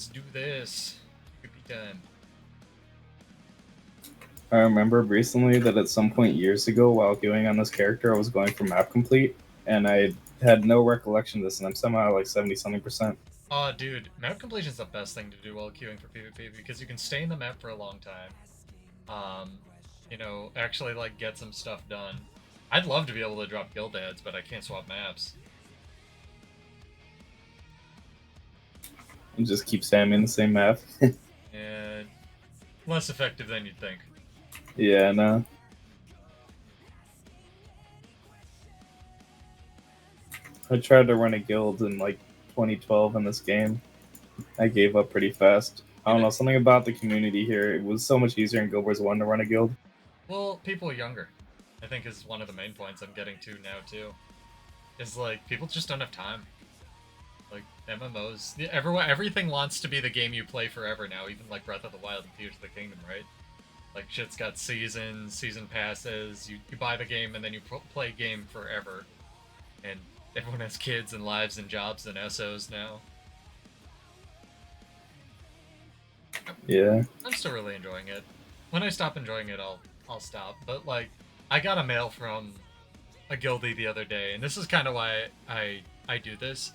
Let's do this. PvP time. I remember recently that at some point years ago, while queuing on this character, I was going for map complete, and I had no recollection of this, and I'm somehow like 70-something%. Oh, dude, map completion is the best thing to do while queuing for PvP because you can stay in the map for a long time. Actually like get some stuff done. I'd love to be able to drop guild ads, but I can't swap maps. And just keep spamming the same map. And less effective than you'd think. Yeah, no. I tried to run a guild in like 2012 in this game. I gave up pretty fast. I don't know, something about the community here. It was so much easier in Guild Wars 1 to run a guild. Well, people younger, I think, is one of the main points I'm getting to now too. Is like people just don't have time. Like MMOs, everything wants to be the game you play forever now. Even like Breath of the Wild and Tears of the Kingdom, right? Like shit's got seasons, season passes. You buy the game and then you play game forever. And everyone has kids and lives and jobs and SOs now. Yeah. I'm still really enjoying it. When I stop enjoying it, I'll stop. But like, I got a mail from a guildie the other day, and this is kind of why I do this.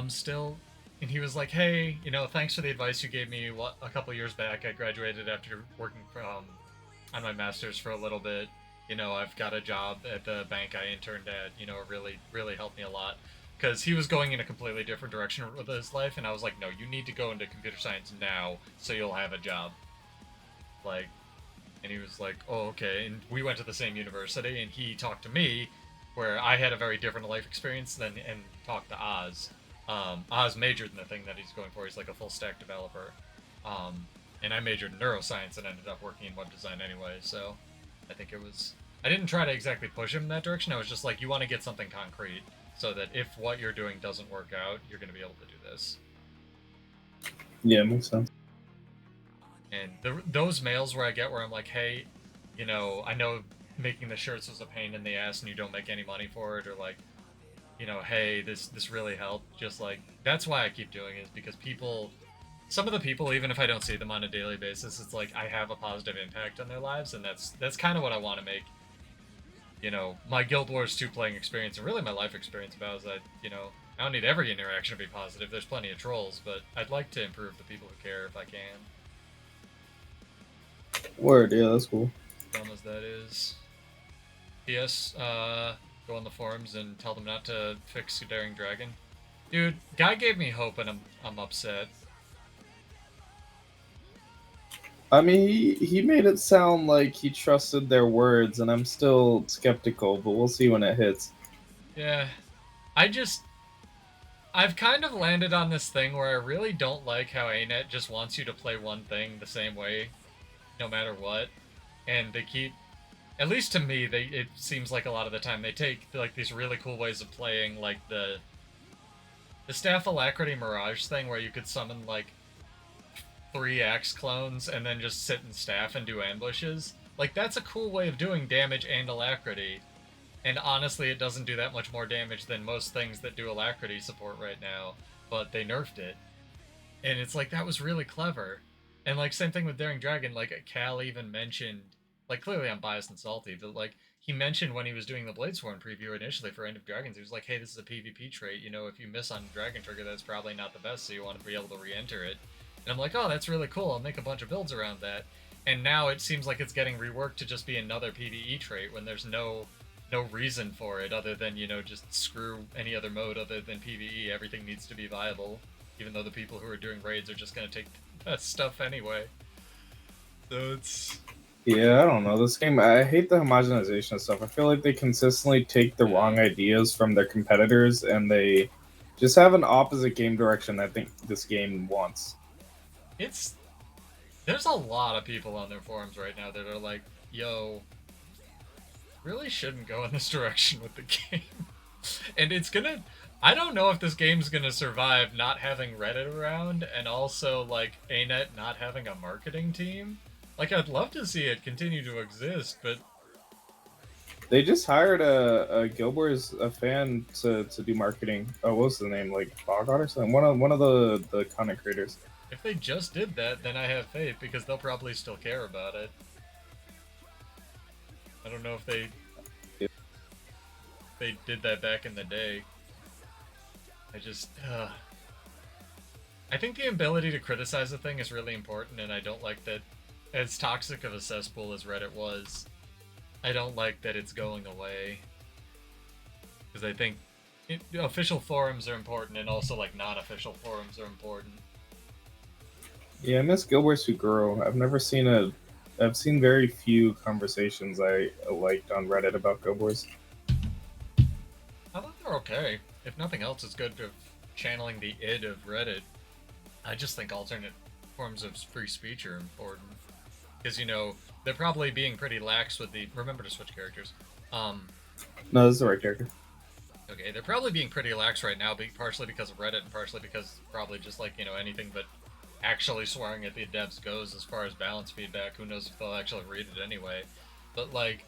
Still, and he was like, "Hey, thanks for the advice you gave me a couple years back. I graduated after working on my master's for a little bit. I've got a job at the bank I interned at. It really helped me a lot." Because he was going in a completely different direction with his life, and I was like, no, you need to go into computer science now so you'll have a job. Like, and he was like, oh, okay. And we went to the same university, and he talked to me, where I had a very different life experience and talked to Oz. Oz majored in the thing that he's going for. He's like a full stack developer. And I majored in neuroscience and ended up working in web design anyway. So I think I didn't try to exactly push him in that direction. I was just like, you want to get something concrete so that if what you're doing doesn't work out, you're going to be able to do this. Yeah, makes sense. And those mails where I'm like, hey, I know making the shirts was a pain in the ass and you don't make any money for it, or like, hey, this really helped. Just like, that's why I keep doing it, is because some of the people, even if I don't see them on a daily basis, it's like I have a positive impact on their lives, and that's kind of what I want to make my Guild Wars 2 playing experience, and really my life experience about, is that, I don't need every interaction to be positive. There's plenty of trolls, but I'd like to improve the people who care if I can. Word, yeah, that's cool. Dumb as that is. P.S. Go on the forums and tell them not to fix Daring Dragon. Dude, guy gave me hope and I'm upset. I mean, he made it sound like he trusted their words, and I'm still skeptical, but we'll see when it hits. Yeah. I've kind of landed on this thing where I really don't like how ANET just wants you to play one thing the same way, no matter what. And they keep, at least to me, it seems like a lot of the time they take like these really cool ways of playing, like the Staff Alacrity Mirage thing, where you could summon like 3 axe clones and then just sit in staff and do ambushes. Like, that's a cool way of doing damage and alacrity. And honestly, it doesn't do that much more damage than most things that do alacrity support right now, but they nerfed it. And it's like, that was really clever. And like, same thing with Daring Dragon, like Cal even mentioned, like, clearly I'm biased and salty, but like, he mentioned when he was doing the Bladesworn preview initially for End of Dragons, he was like, hey, this is a PvP trait, if you miss on Dragon Trigger, that's probably not the best, so you want to be able to re-enter it. And I'm like, oh, that's really cool, I'll make a bunch of builds around that. And now it seems like it's getting reworked to just be another PvE trait when there's no reason for it other than, just screw any other mode other than PvE. Everything needs to be viable, even though the people who are doing raids are just going to take that stuff anyway. So it's... Yeah, I don't know. This game, I hate the homogenization of stuff. I feel like they consistently take the wrong ideas from their competitors, and they just have an opposite game direction I think this game wants. There's a lot of people on their forums right now that are like, yo, really shouldn't go in this direction with the game. And I don't know if this game's gonna survive not having Reddit around, and also like ANET not having a marketing team. Like, I'd love to see it continue to exist, but they just hired a Guild Wars a fan to do marketing. Oh, what was the name? Like Bogart or something? One of the content creators. If they just did that, then I have faith because they'll probably still care about it. I don't know if they did that back in the day. I just, I think the ability to criticize a thing is really important, and I don't like that, as toxic of a cesspool as Reddit was, I don't like that it's going away. Because I think official forums are important, and also, like, non-official forums are important. Yeah, I miss Gilbert Suguro. I've seen very few conversations I liked on Reddit about Go Boys. I thought they're okay. If nothing else, it's good for channeling the id of Reddit. I just think alternate forms of free speech are important. Because, you know, they're probably being pretty lax with the... Remember to switch characters. No, this is the right character. Okay, they're probably being pretty lax right now, partially because of Reddit and partially because probably just, like, you know, anything but actually swearing at the devs goes as far as balance feedback. Who knows if they'll actually read it anyway. But, like,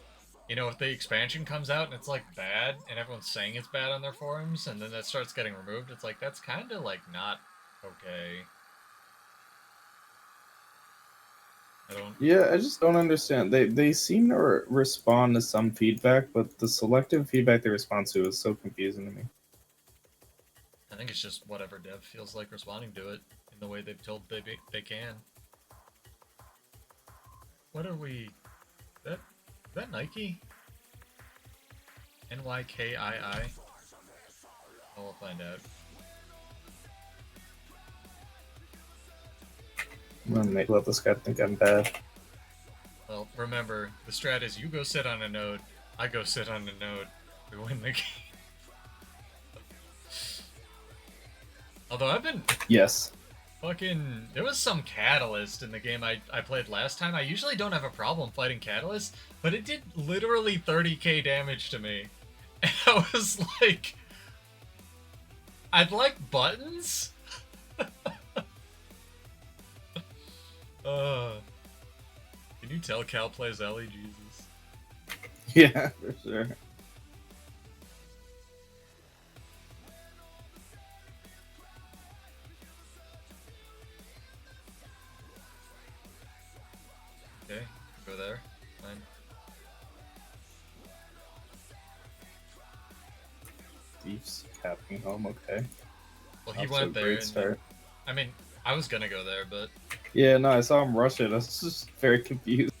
you know, if the expansion comes out and it's, like, bad, and everyone's saying it's bad on their forums, and then that starts getting removed, it's like, that's kind of, like, not okay. Yeah, I just don't understand. They seem to respond to some feedback, but the selective feedback they respond to is so confusing to me. I think it's just whatever dev feels like responding to it in the way they've told they can. What are we... Is that Nike? NYKII? Oh, we'll find out. I'm gonna let this guy think I'm bad. Well, remember, the strat is you go sit on a node, I go sit on a node, we win the game. Although I've been... Yes. Fucking... There was some Catalyst in the game I played last time. I usually don't have a problem fighting Catalyst, but it did literally 30k damage to me. And I was like... I'd like buttons? Can you tell Cal plays Ellie? Jesus. Yeah, for sure. Okay, go there. Fine. Thief's happening home, okay. Well, he went there. Great start. I mean, I was gonna go there, but... Yeah, no, I saw him rush it. I was just very confused.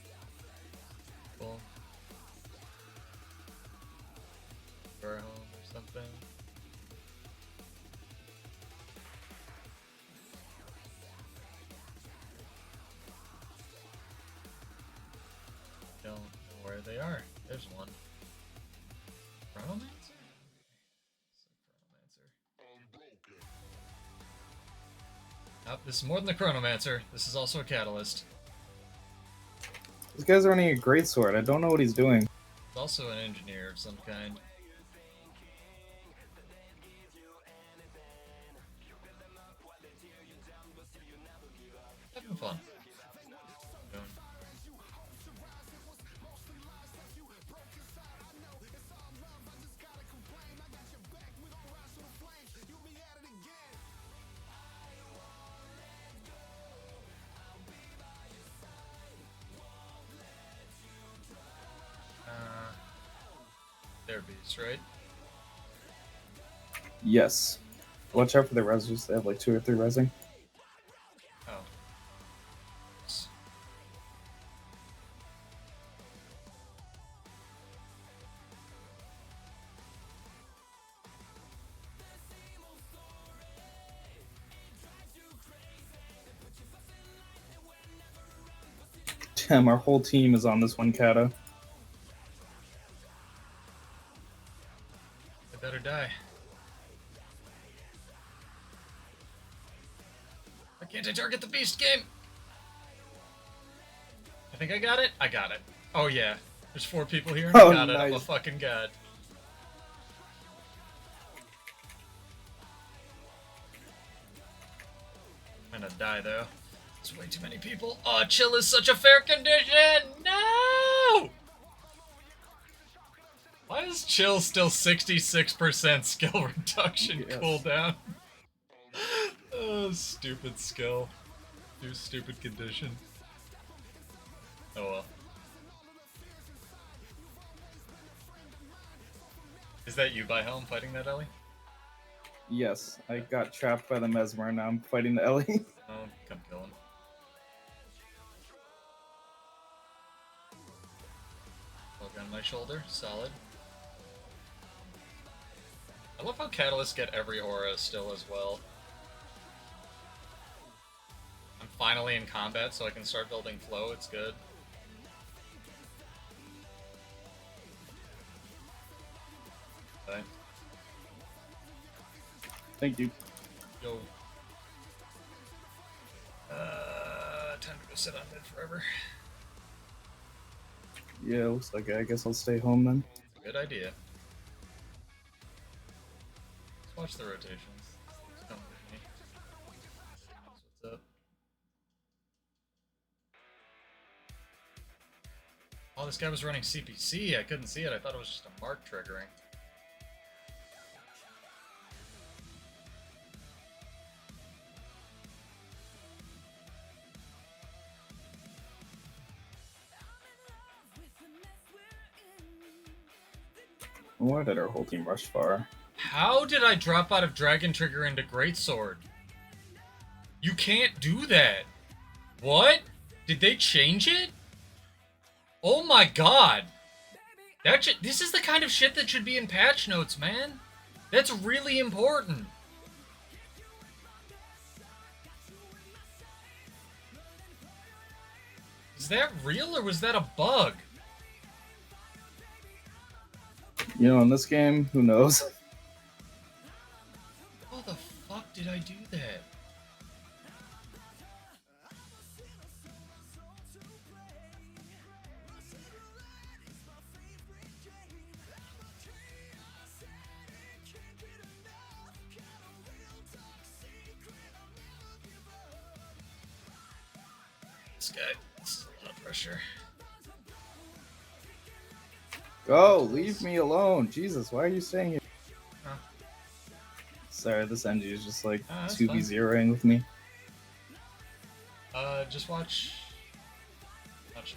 Well... Or home or something. Don't know where they are. There's one. Chronomancer? Nope, this is more than the Chronomancer. This is also a Catalyst. This guy's running a great sword. I don't know what he's doing. He's also an engineer of some kind. Having fun. They're beasts, right? Yes. Watch out for the reses. They have like 2 or 3 resing. Oh. Damn, our whole team is on this one kata. I better die. Why can't I target the beast game? I think I got it. I got it. Oh yeah. There's 4 people here and I got it. I'm a fucking god. I'm gonna die though. There's way too many people. Oh, chill is such a fair condition! No! Why is chill still 66% skill reduction cooldown? Oh, stupid skill. Too stupid condition. Oh well. Is that you by home fighting that Ellie? Yes, I got trapped by the Mesmer, and now I'm fighting the Ellie. Oh, come kill him. Bug on my shoulder, solid. I love how Catalysts get every aura still as well. I'm finally in combat, so I can start building flow. It's good. Okay. Thank you. Yo. Time to go sit on mid forever. Yeah, looks like it. I guess I'll stay home then. Good idea. Let's watch the rotations. Come with me. What's up? Oh, this guy was running CPC. I couldn't see it. I thought it was just a mark triggering. Why did our whole team rush far? How did I drop out of Dragon Trigger into Greatsword? You can't do that. What? Did they change it? Oh my god. This is the kind of shit that should be in patch notes, man. That's really important. Is that real or was that a bug? You know, in this game, who knows? How the fuck did I do that? This guy, this is a lot of pressure. Go, leave me alone. Jesus, why are you staying here? Huh. Sorry, this NG is just like That's 2v0ing with me. Just watch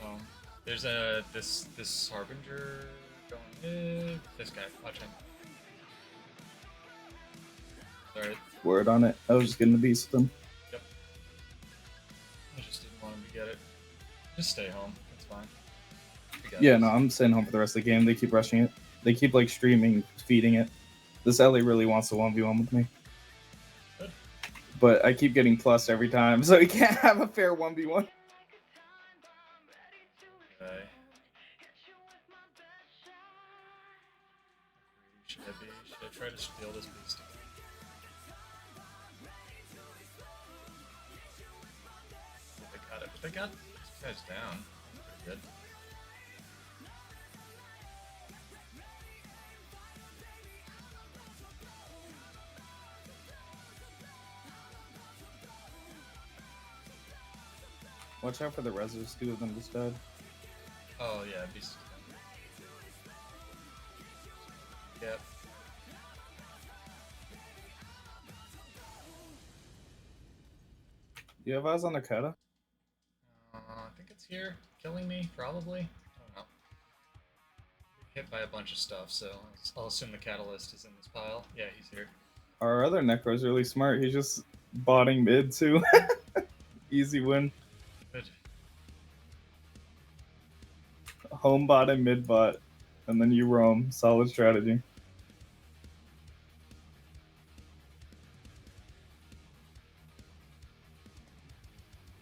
home. There's this Harbinger going this guy, watch him. Alright. Word on it. I was just getting the beast with them. Yep. I just didn't want him to get it. Just stay home. It's fine. Yeah, no, I'm staying home for the rest of the game. They keep rushing it. They keep like streaming, feeding it. This Ellie really wants to 1v1 with me. Good. But I keep getting plus every time, so he can't have a fair 1v1. Okay. Should I try to steal this beast again? They got it, but they got these guys down. That's pretty good. Watch out for the reses. Two of them just died. Oh yeah, beast. Yep. Do you have eyes on the kata? I think it's here, killing me, probably. I don't know. Hit by a bunch of stuff, so I'll assume the catalyst is in this pile. Yeah, he's here. Our other Necro's really smart. He's just botting mid too. Easy win. Good. Home bot and mid bot, and then you roam. Solid strategy.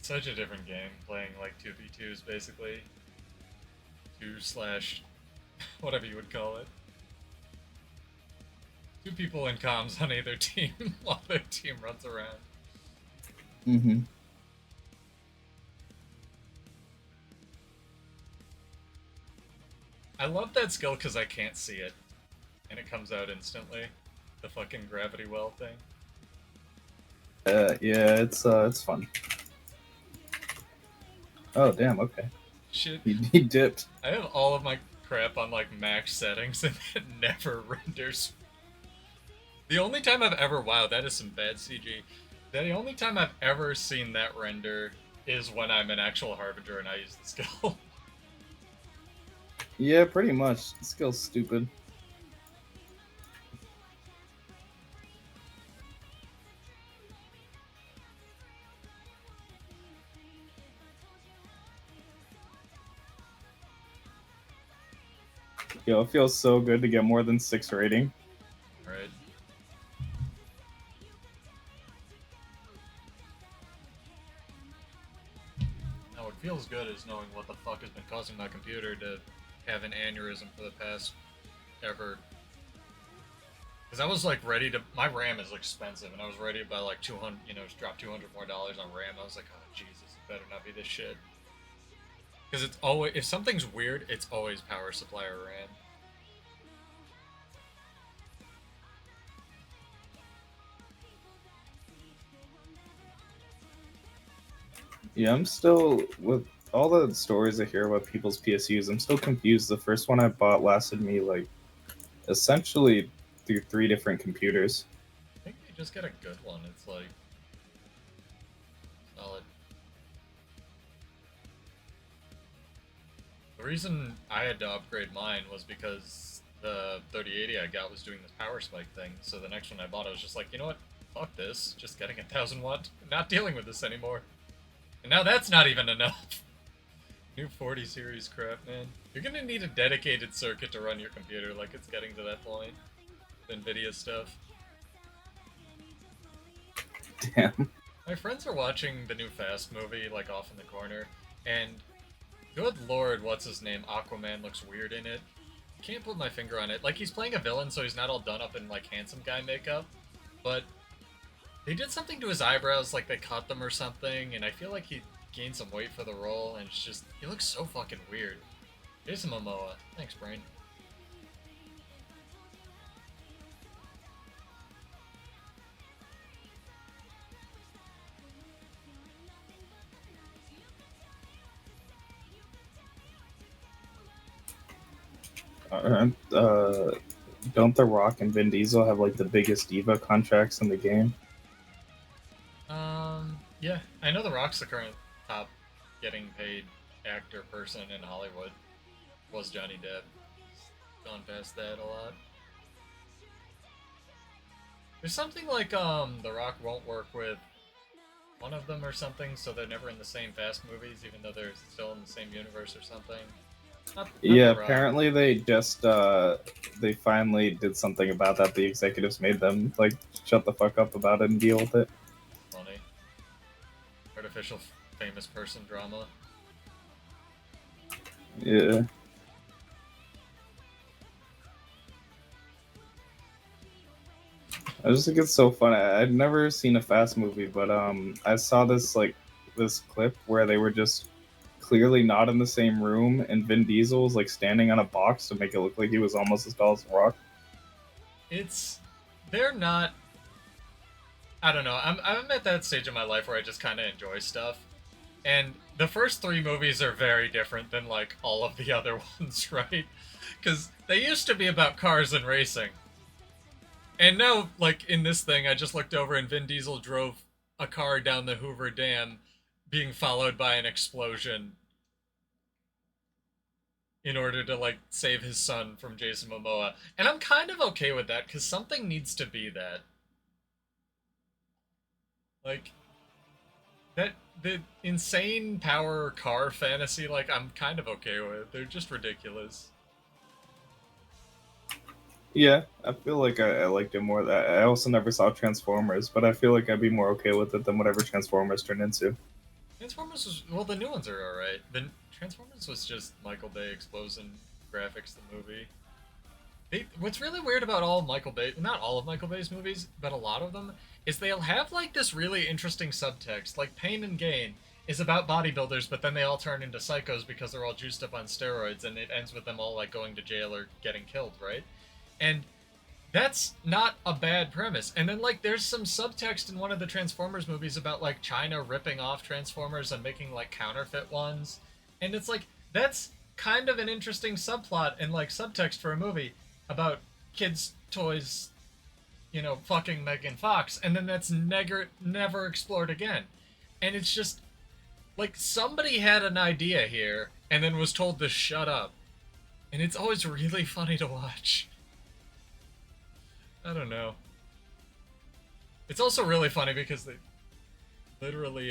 Such a different game, playing like 2v2s basically. 2/ whatever you would call it. Two people in comms on either team while their team runs around. Mm-hmm. I love that skill because I can't see it. And it comes out instantly. The fucking gravity well thing. Yeah, it's fun. Oh, damn, okay. Shit. He dipped. I have all of my crap on like max settings and it never renders. The only time I've ever, wow, that is some bad CG. The only time I've ever seen that render is when I'm an actual Harbinger and I use the skill. Yeah, pretty much. The skill's stupid. Yo, it feels so good to get more than 6 rating. Right. Now, what feels good is knowing what the fuck has been causing my computer to have an aneurysm for the past ever. Because I was like ready to. My RAM is expensive, and I was ready to buy like 200, just drop $200 more on RAM. I was like, oh Jesus, it better not be this shit. Because it's always, if something's weird, it's always power supply or RAM. Yeah, I'm still with all the stories I hear about people's PSUs. I'm still confused. The first one I bought lasted me like essentially through 3 different computers. I think you just get a good one. It's like solid. The reason I had to upgrade mine was because the 3080 I got was doing this power spike thing. So the next one I bought, I was just like, you know what? Fuck this. Just getting 1,000 watt. Not dealing with this anymore. And now that's not even enough. New 40 series crap, man. You're gonna need a dedicated circuit to run your computer, like it's getting to that point. The NVIDIA stuff. Damn. My friends are watching the new Fast movie, like off in the corner, and good lord, what's his name? Aquaman looks weird in it. Can't put my finger on it. Like, he's playing a villain, so he's not all done up in, like, handsome guy makeup, but they did something to his eyebrows, like they cut them or something, and I feel like he gained some weight for the role, and it's just, he looks so fucking weird. Jason Momoa. Thanks, Brain. Uh, don't The Rock and Vin Diesel have like the biggest diva contracts in the game? Yeah, I know The Rock's the current top getting paid actor person in Hollywood. Was Johnny Depp. He's gone past that a lot. There's something like, The Rock won't work with one of them or something, so they're never in the same Fast movies, even though they're still in the same universe or something. Not Yeah, The Rock. apparently they just they finally did something about that. The executives made them like shut the fuck up about it and deal with it. Funny. Artificial famous person drama. Yeah. I just think it's so funny. I'd never seen a Fast movie, but I saw this clip where they were just clearly not in the same room, and Vin Diesel was like standing on a box to make it look like he was almost as tall as The Rock. It's they're not. I don't know. I'm at that stage of my life where I just kind of enjoy stuff, and the first three movies are very different than like all of the other ones, right? Because they used to be about cars and racing, and now like in this thing, I just looked over and Vin Diesel drove a car down the Hoover Dam, being followed by an explosion in order to like save his son from Jason Momoa. And I'm kind of okay with that cuz something needs to be that. Like that the insane power car fantasy like I'm kind of okay with. They're just ridiculous. Yeah, I feel like I liked it more. I also never saw Transformers, but I feel like I'd be more okay with it than whatever Transformers turned into. Transformers was well the new ones are all right. The Transformers was just Michael Bay exposing graphics the movie. What's really weird about all of Michael Bay, not all of Michael Bay's movies, but a lot of them, is they'll have like this really interesting subtext. Like Pain and Gain is about bodybuilders, but then they all turn into psychos because they're all juiced up on steroids, and it ends with them all like going to jail or getting killed, right? And that's not a bad premise. And then like there's some subtext in one of the Transformers movies about like China ripping off Transformers and making like counterfeit ones. And it's like that's kind of an interesting subplot and like subtext for a movie about kids toys fucking Megan Fox, and then that's never explored again. And it's just like somebody had an idea here and then was told to shut up. And it's always really funny to watch. I don't know. It's also really funny because they literally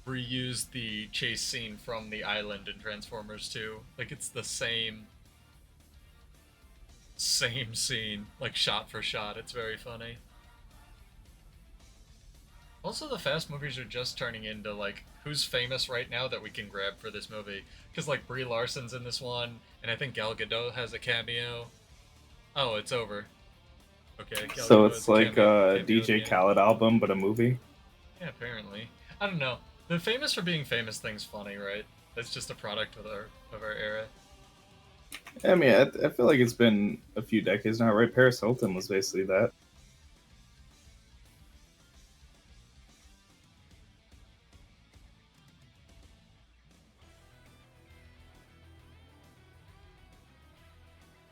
reused the chase scene from the island in Transformers 2. Like it's the same scene, like shot for shot. It's very funny. Also, the Fast movies are just turning into like who's famous right now that we can grab for this movie. Because like Brie Larson's in this one, and I think Gal Gadot has a cameo. Oh, it's over. Okay, Gal So Gadot it's has a like cameo a at DJ the end. Khaled album, but a movie. Yeah, apparently. I don't know. The famous for being famous thing's funny, right? That's just a product of our era. I mean, I feel like it's been a few decades now, right? Paris Hilton was basically that.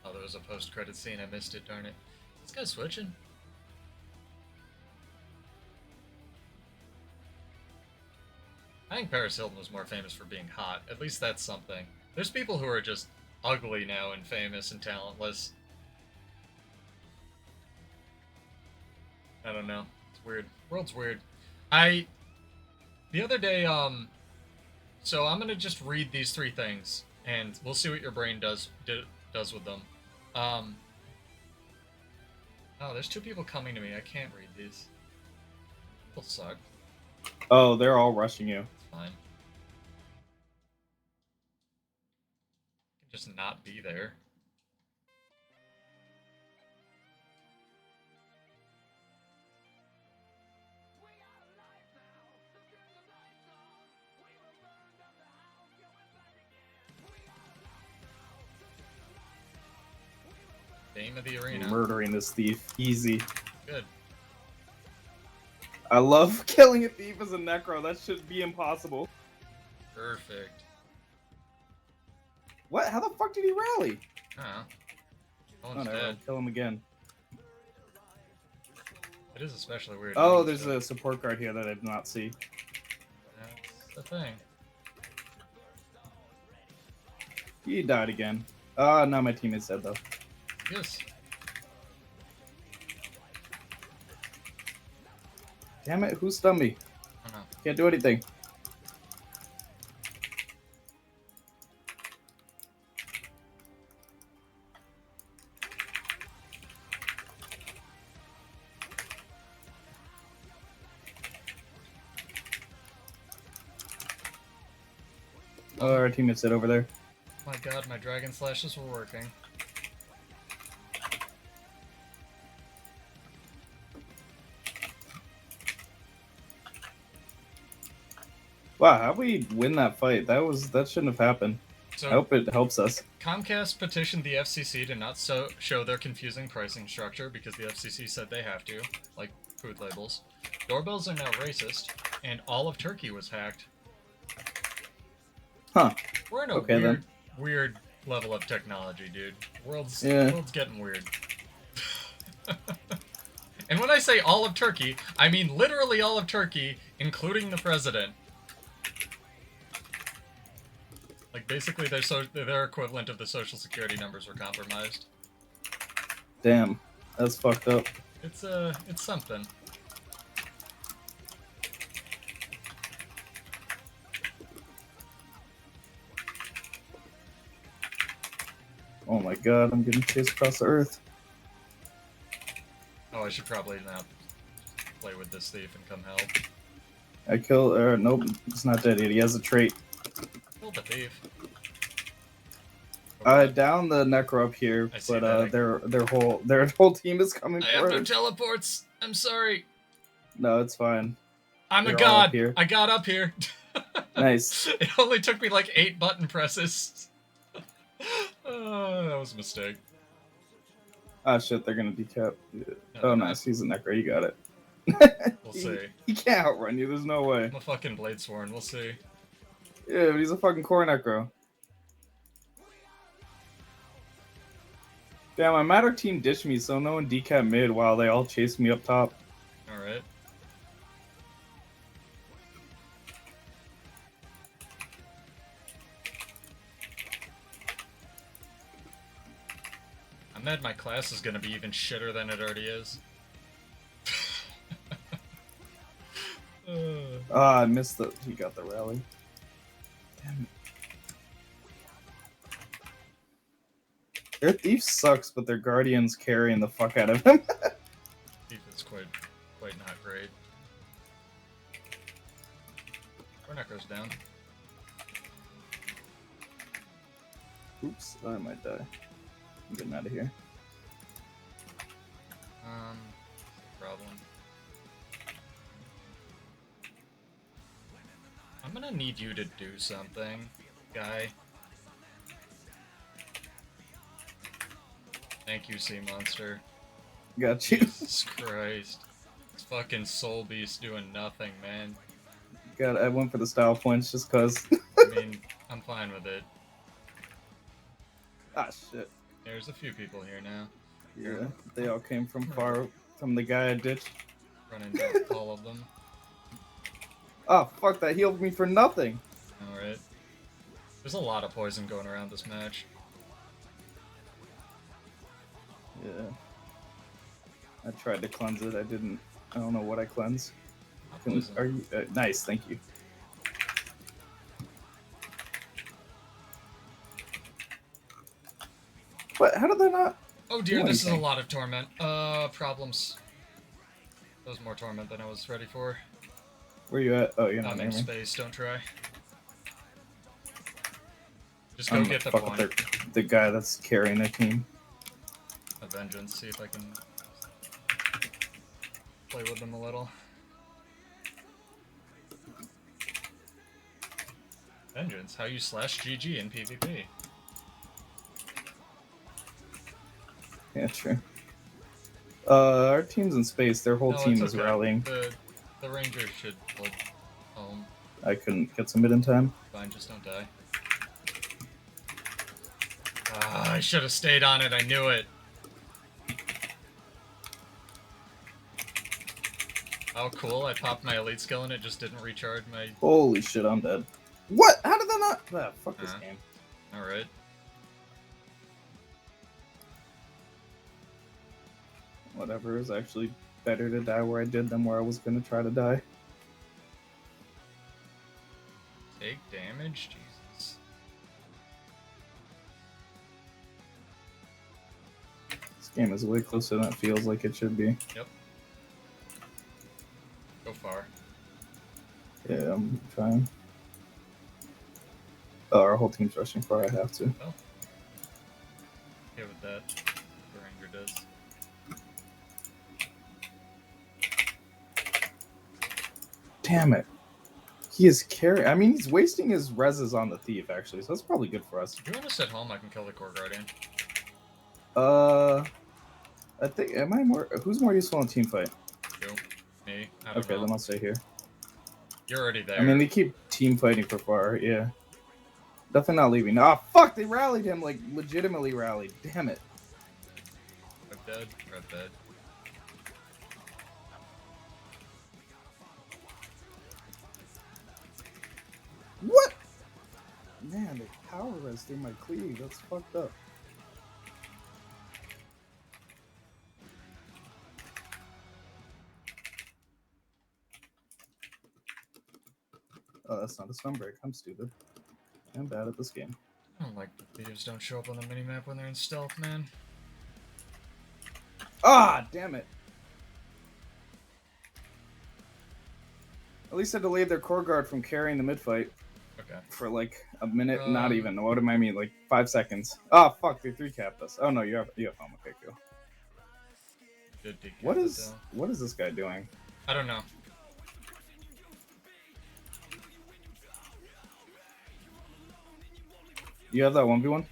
Oh, there was a post-credit scene. I missed it. Darn it. This guy's switching. I think Paris Hilton was more famous for being hot. At least that's something. There's people who are just ugly now and famous and talentless. I don't know. It's weird. World's weird. The other day, so I'm gonna just read these three things, and we'll see what your brain does with them. Um, oh, there's two people coming to me. I can't read these. People suck. Oh, they're all rushing you. It's fine. I can just not be there. Game of the arena. Murdering this thief. Easy. Good. I love killing a thief as a necro. That should be impossible. Perfect. What? How the fuck did he rally? Huh. Oh, One's no, dead. kill him again. It is especially weird. Oh, there's a support guard here that I did not see. That's the thing. He died again. No, my teammate's dead though. Yes. Damn it, who stunned me? I don't know. Can't do anything. Oh, our teammate's dead over there. My god, my dragon slashes were working. Wow, how'd we win that fight? That shouldn't have happened. So, I hope it helps us. Comcast petitioned the FCC to not show their confusing pricing structure because the FCC said they have to, like food labels. Doorbells are now racist, and all of Turkey was hacked. Huh. We're in a Okay, weird level of technology, dude. World's getting weird. And when I say all of Turkey, I mean literally all of Turkey, including the president. Like, basically, their equivalent of the social security numbers were compromised. Damn. That's fucked up. It's something. Oh my god, I'm getting chased across the earth. Oh, I should probably not play with this thief and come help. I killed, nope, he's not dead yet. He has a trait. Kill the thief. Down the necro up here, but that. their whole team is coming I for have no us. teleports. I'm sorry. No, it's fine. I'm They're a all up god. here. I got up here. Nice. It only took me like 8 button presses. Oh, that was a mistake. Ah, shit, they're gonna decap. Oh, nice. He's a necro. You got it. We'll see. He can't outrun you. There's no way. I'm a fucking Blade Sworn. We'll see. Yeah, but he's a fucking core necro. Damn, my matter team ditched me, so no one decap mid while they all chased me up top. Alright. I'm mad my class is gonna be even shitter than it already is. I missed the. He got the rally. Damn it. Their thief sucks, but their guardian's carrying the fuck out of him. Thief is quite not great. Cornet goes down. Oops, I might die. I'm getting out of here. Problem. I'm gonna need you to do something, guy. Thank you, SeaMonster. Got you. Jesus Christ. This fucking soul beast doing nothing, man. God, I went for the style points just cause. I mean, I'm fine with it. Ah, shit. There's a few people here now. Yeah, they all came from far from the guy I ditched. Run into all of them. Oh, fuck, that healed me for nothing. Alright. There's a lot of poison going around this match. Yeah. I tried to cleanse it. I didn't. I don't know what I cleansed. Are you nice? Thank you. What? How did they not? Oh dear, this is a lot of torment. Problems. That was more torment than I was ready for. Where you at? Oh, you're not I'm in aiming. space. Don't try. Just go get the point. The guy that's carrying the team. A vengeance. See if I can play with them a little. Vengeance. How you slash GG in PvP. Yeah, true. Our team's in space. Their whole team is rallying. The Rangers should hold home. I couldn't get some mid in time. Fine, just don't die. I should have stayed on it. I knew it. Oh, cool. I popped my elite skill and it just didn't recharge my... Holy shit, I'm dead. What? How did that not... Ah, fuck this game. Alright. Whatever, is actually better to die where I did than where I was going to try to die. Take damage? Jesus. This game is way closer than it feels like it should be. Yep. Go far. Yeah, I'm trying. Oh, our whole team's rushing far, I have to. Oh. Okay with that. The Ranger does. Damn it. He is carrying... I mean, he's wasting his reses on the thief, actually, so that's probably good for us. If you want to sit home, I can kill the core guardian. I think... Am I more... Who's more useful in a team fight? You. Me. I don't Okay, know. then I'll stay here. You're already there. I mean, they keep team fighting for far, yeah. Definitely not leaving. Ah, fuck! They rallied him, like, legitimately rallied. Damn it. Red dead. Red dead. What? Man, they power res through my cleave. That's fucked up. Oh, that's not a stun break. I'm stupid. I'm bad at this game. I don't like the thieves don't show up on the minimap when they're in stealth, man. Ah, damn it. At least I delayed their core guard from carrying the mid fight. Okay. For like a minute, not even. What am I mean? Like 5 seconds. Oh fuck! They 3-capped us. Oh no, you have home. Okay, cool. What is this guy doing? I don't know. You have that 1v1?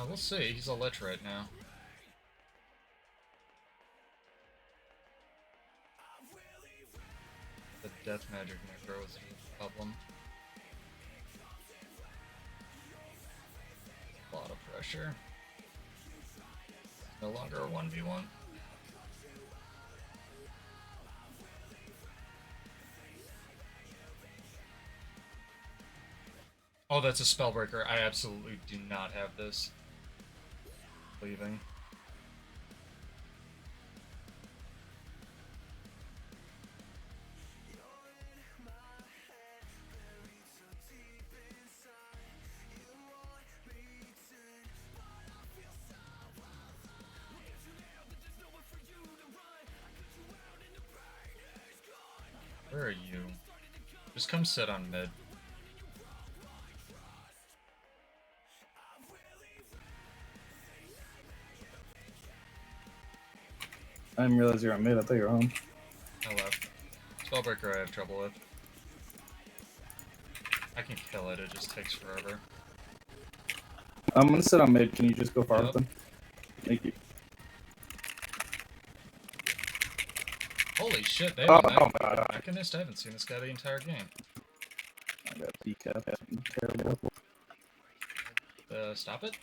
We'll see. He's a lich right now. The death magic necro is a problem. A lot of pressure. No longer a 1v1. Oh, that's a spellbreaker. I absolutely do not have this. Leaving. Where are you? Just come sit on mid. I didn't realize you were on mid. I thought you were home. I left. Spellbreaker I have trouble with. I can kill it, it just takes forever. I'm gonna sit on mid. Can you just go far with Yep. them? Thank you. Holy shit, they Oh, have oh my god. Mechanist? I haven't seen this guy the entire game. I got decap. Terrible. Stop it?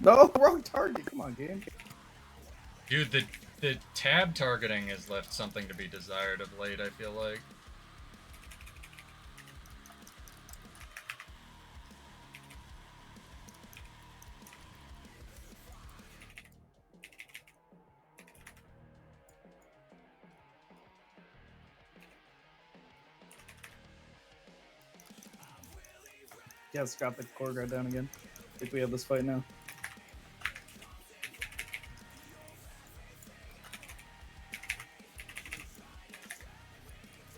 No, wrong target. Come on, game. Dude, the tab targeting has left something to be desired of late, I feel like. Yeah, Scott the core guard down again. I think we have this fight now.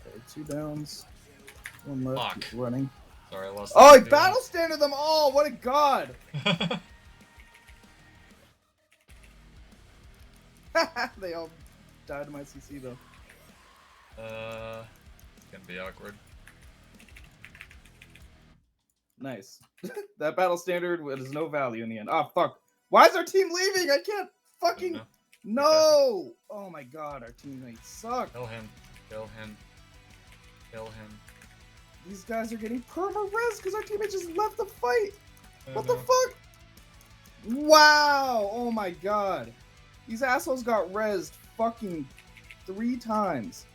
Okay, 2 downs. 1 left. Fuck. Keep running. Sorry, I lost. Oh, he battle standard them all! What a god! They all died to my CC though. It's gonna be awkward. Nice. That battle standard has no value in the end. Oh, fuck. Why is our team leaving? I can't fucking... know. No! Oh my god, our teammates suck. Kill him. Kill him. Kill him. These guys are getting perma-res because our teammate just left the fight. What the know. fuck? Wow! Oh my god. These assholes got rezzed fucking 3 times.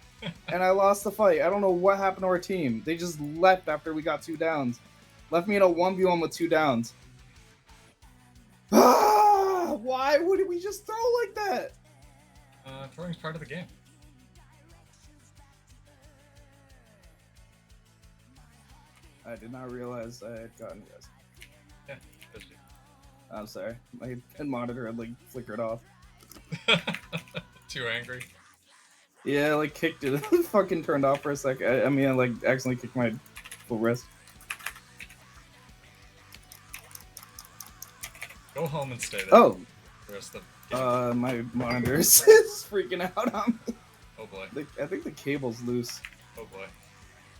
And I lost the fight. I don't know what happened to our team. They just left after we got 2 downs. Left me in a 1v1 with 2 downs. Ah! Why would we just throw like that? Throwing's part of the game. I did not realize I had gotten res. Yeah, does you. I'm sorry. My pen monitor had like flickered off. Too angry. Yeah, I like kicked it. Fucking turned off for a sec. I mean, I like accidentally kicked my full wrist. Go home and stay there. Oh! The rest of the game. My monitor is freaking out on me. Oh boy. I think the cable's loose. Oh boy.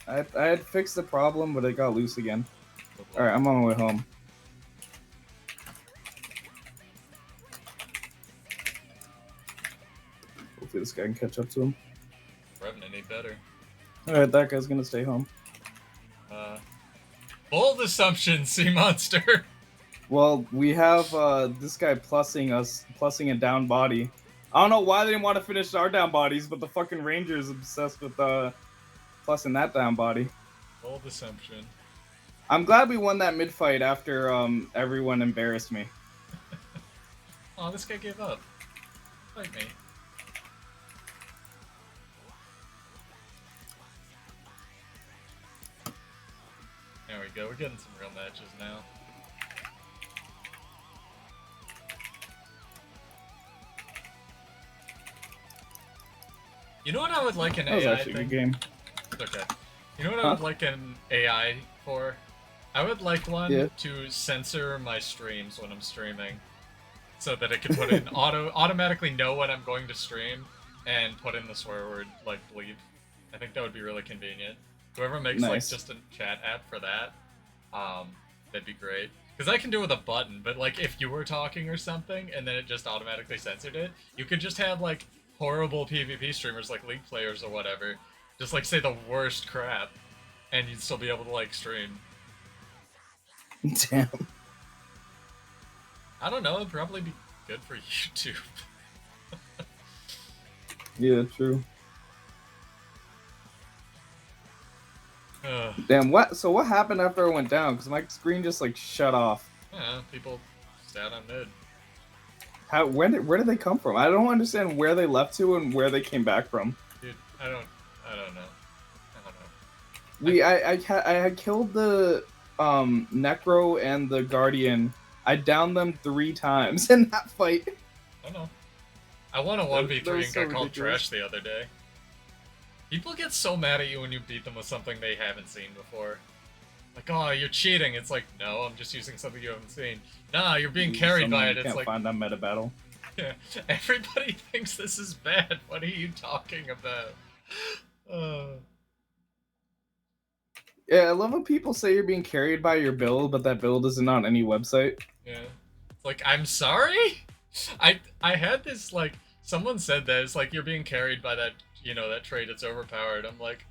I had fixed the problem, but it got loose again. Oh boy. Alright, I'm on my way home. Hopefully this guy can catch up to him. Revenant ain't better. Alright, that guy's gonna stay home. Bold assumption, SeaMonster. Well, we have this guy plussing a down body. I don't know why they didn't want to finish our down bodies, but the fucking Ranger is obsessed with plussing that down body. Bold assumption. I'm glad we won that mid fight after everyone embarrassed me. Oh, this guy gave up. Fight me. There we go, we're getting some real matches now. You know what I would like an That was AI actually a thing? good game. It's okay. You know what I would like an AI for? I would like one to censor my streams when I'm streaming, so that it can put in automatically know when I'm going to stream and put in the swear word like bleep. I think that would be really convenient. Whoever makes like just a chat app for that, that'd be great. Because I can do it with a button, but like if you were talking or something and then it just automatically censored it, you could just have like horrible PvP streamers like League players or whatever, just like say the worst crap, and you'd still be able to like stream. Damn. I don't know, it'd probably be good for YouTube. Yeah, true. Ugh. Damn, what? So what happened after I went down? Because my screen just like shut off. Yeah, people sat on mid. How? Where did they come from? I don't understand where they left to and where they came back from. Dude, I don't know. I don't know. I had killed the Necro and the Guardian. I downed them 3 times in that fight. I don't know. I won a 1v3 and got called trash the other day. People get so mad at you when you beat them with something they haven't seen before. Like, oh, you're cheating. It's like, no, I'm just using something you haven't seen. Nah, you're being carried by it. It's can't like, find on meta battle. Yeah, everybody thinks this is bad. What are you talking about? Yeah, I love when people say you're being carried by your build, but that build isn't on any website. Yeah. It's like, I'm sorry? I had this, like, someone said that, it's like, you're being carried by that, you know, that trait, it's overpowered. I'm like,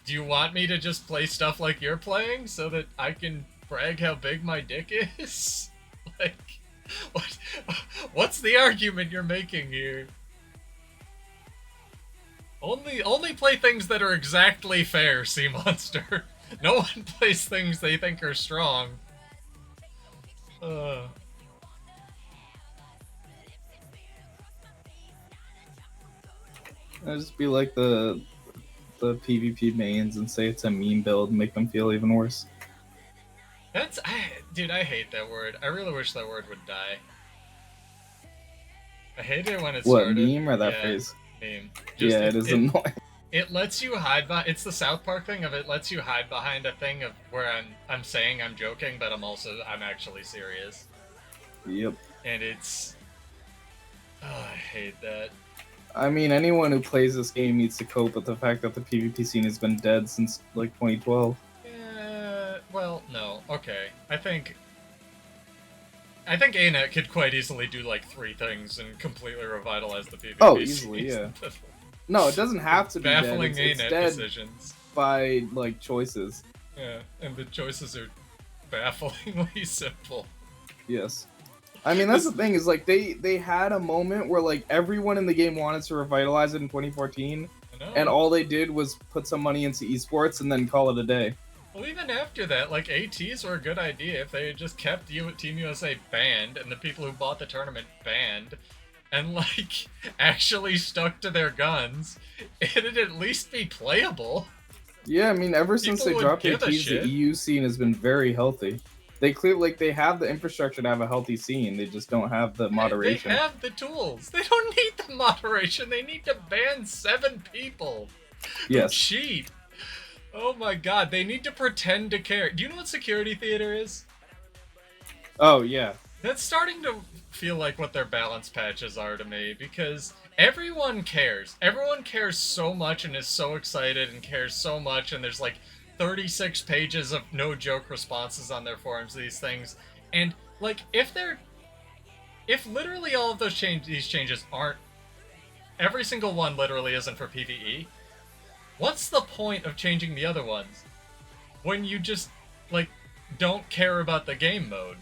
do you want me to just play stuff like you're playing so that I can brag how big my dick is? Like, what's the argument you're making here? Only play things that are exactly fair, SeaMonster. No one plays things they think are strong. I just be like the PvP mains and say it's a meme build and make them feel even worse. Dude, I hate that word. I really wish that word would die. I hate it when it's What, meme or that phrase? Meme. Yeah, it is annoying. It lets you hide behind. It's the South Park thing of it lets you hide behind a thing of where I'm saying I'm joking, but I'm actually serious. Yep. And it's, I hate that. I mean, anyone who plays this game needs to cope with the fact that the PvP scene has been dead since like 2012. Well, no. Okay. I think ANET could quite easily do like 3 things and completely revitalize the PvP. Oh, easily, yeah. No, it doesn't have to be baffling dead. It's ANET dead decisions by like choices. Yeah, and the choices are bafflingly simple. Yes. I mean, that's the thing, is like they had a moment where like everyone in the game wanted to revitalize it in 2014, and all they did was put some money into esports and then call it a day. Well, even after that, like, ATs were a good idea if they had just kept Team USA banned and the people who bought the tournament banned, and like actually stuck to their guns, it'd at least be playable. Yeah, I mean, ever since they dropped ATs, the EU scene has been very healthy. They clearly, like, they have the infrastructure to have a healthy scene. They just don't have the moderation. They have the tools. They don't need the moderation. They need to ban 7 people. Yes. Who cheat. Oh my god, they need to pretend to care. Do you know what security theater is? Oh, yeah. That's starting to feel like what their balance patches are to me, because everyone cares. Everyone cares so much and is so excited and cares so much, and there's like 36 pages of no-joke responses on their forums to these things. And, like, if literally all of these changes aren't... Every single one literally isn't for PvE, what's the point of changing the other ones? When you just, like, don't care about the game mode.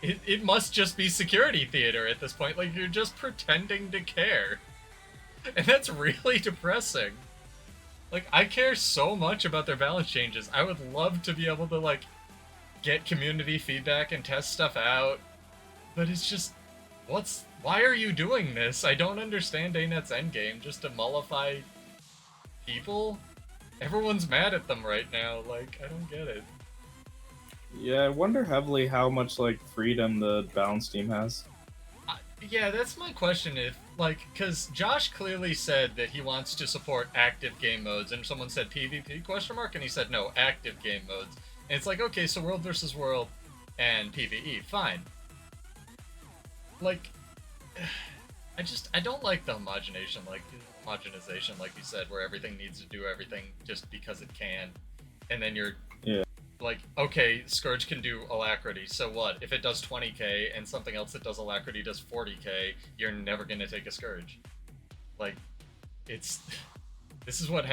It must just be security theater at this point. Like, you're just pretending to care. And that's really depressing. Like, I care so much about their balance changes. I would love to be able to, like, get community feedback and test stuff out. But it's just, why are you doing this? I don't understand ANET's endgame, just to mollify people? Everyone's mad at them right now, like, I don't get it. Yeah, I wonder heavily how much, like, freedom the balance team has. Yeah, that's my question, because Josh clearly said that he wants to support active game modes, and someone said PvP, and he said no, active game modes. And it's like, okay, so world versus world and PvE, fine. Like, I don't like the homogenization, like you said, where everything needs to do everything just because it can. And then you're like, okay, Scourge can do Alacrity, so what? If it does 20k and something else that does Alacrity does 40k, you're never gonna take a Scourge. Like, this is what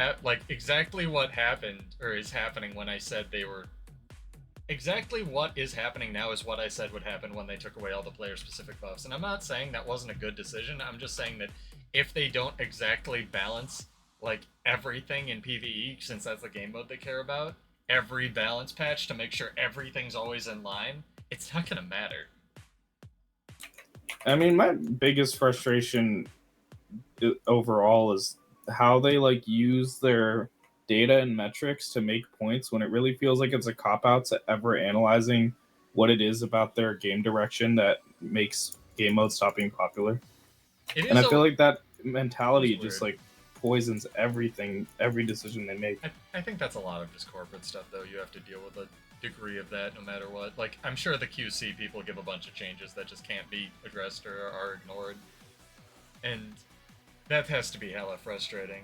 exactly what happened, or is happening when I said they were exactly what is happening now is what I said would happen when they took away all the player-specific buffs. And I'm not saying that wasn't a good decision. I'm just saying that if they don't exactly balance like everything in PvE, since that's the game mode they care about, every balance patch to make sure everything's always in line, it's not gonna matter. I mean, my biggest frustration overall is how they like use their data and metrics to make points when it really feels like it's a cop out to ever analyzing what it is about their game direction that makes game mode stop being popular. It And is I feel a like that it mentality is just weird. like poisons everything, every decision they make. I think that's a lot of just corporate stuff, though. You have to deal with a degree of that no matter what. Like, I'm sure the QC people give a bunch of changes that just can't be addressed or are ignored. And that has to be hella frustrating.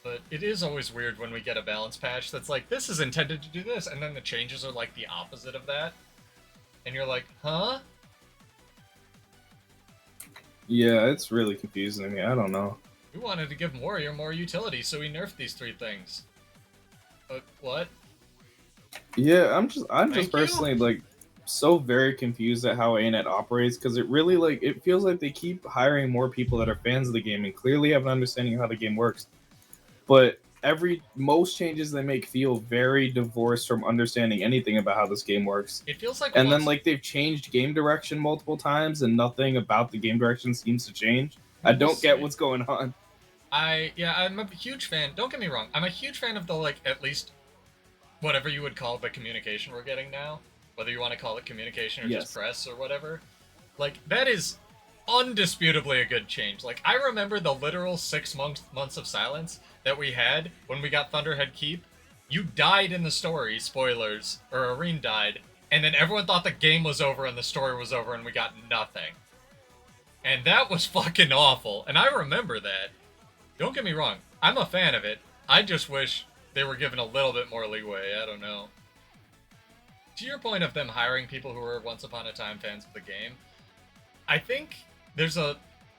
But it is always weird when we get a balance patch that's like, this is intended to do this, and then the changes are like the opposite of that. And you're like, huh? Yeah, it's really confusing to me. I don't know. We wanted to give Warrior more utility, so we nerfed these three things. But what? Yeah, I'm just Thank you? personally like so very confused at how ANET operates because it really like it feels like they keep hiring more people that are fans of the game and clearly have an understanding of how the game works. But every most changes they make feel very divorced from understanding anything about how this game works. It feels like And then once like they've changed game direction multiple times and nothing about the game direction seems to change. I we will don't get see. what's going on. I'm a huge fan. Don't get me wrong. I'm a huge fan of the like at least whatever you would call the communication we're getting now, whether you want to call it communication or just Yes. press or whatever. Like that is undisputably a good change. Like I remember the literal 6 months of silence that we had when we got Thunderhead Keep. You died in the story, spoilers, or Areen died, and then everyone thought the game was over and the story was over and we got nothing. And that was fucking awful. And I remember that. Don't get me wrong, I'm a fan of it. I just wish they were given a little bit more leeway. I don't know. To your point of them hiring people who were once upon a time fans of the game, I think there's a.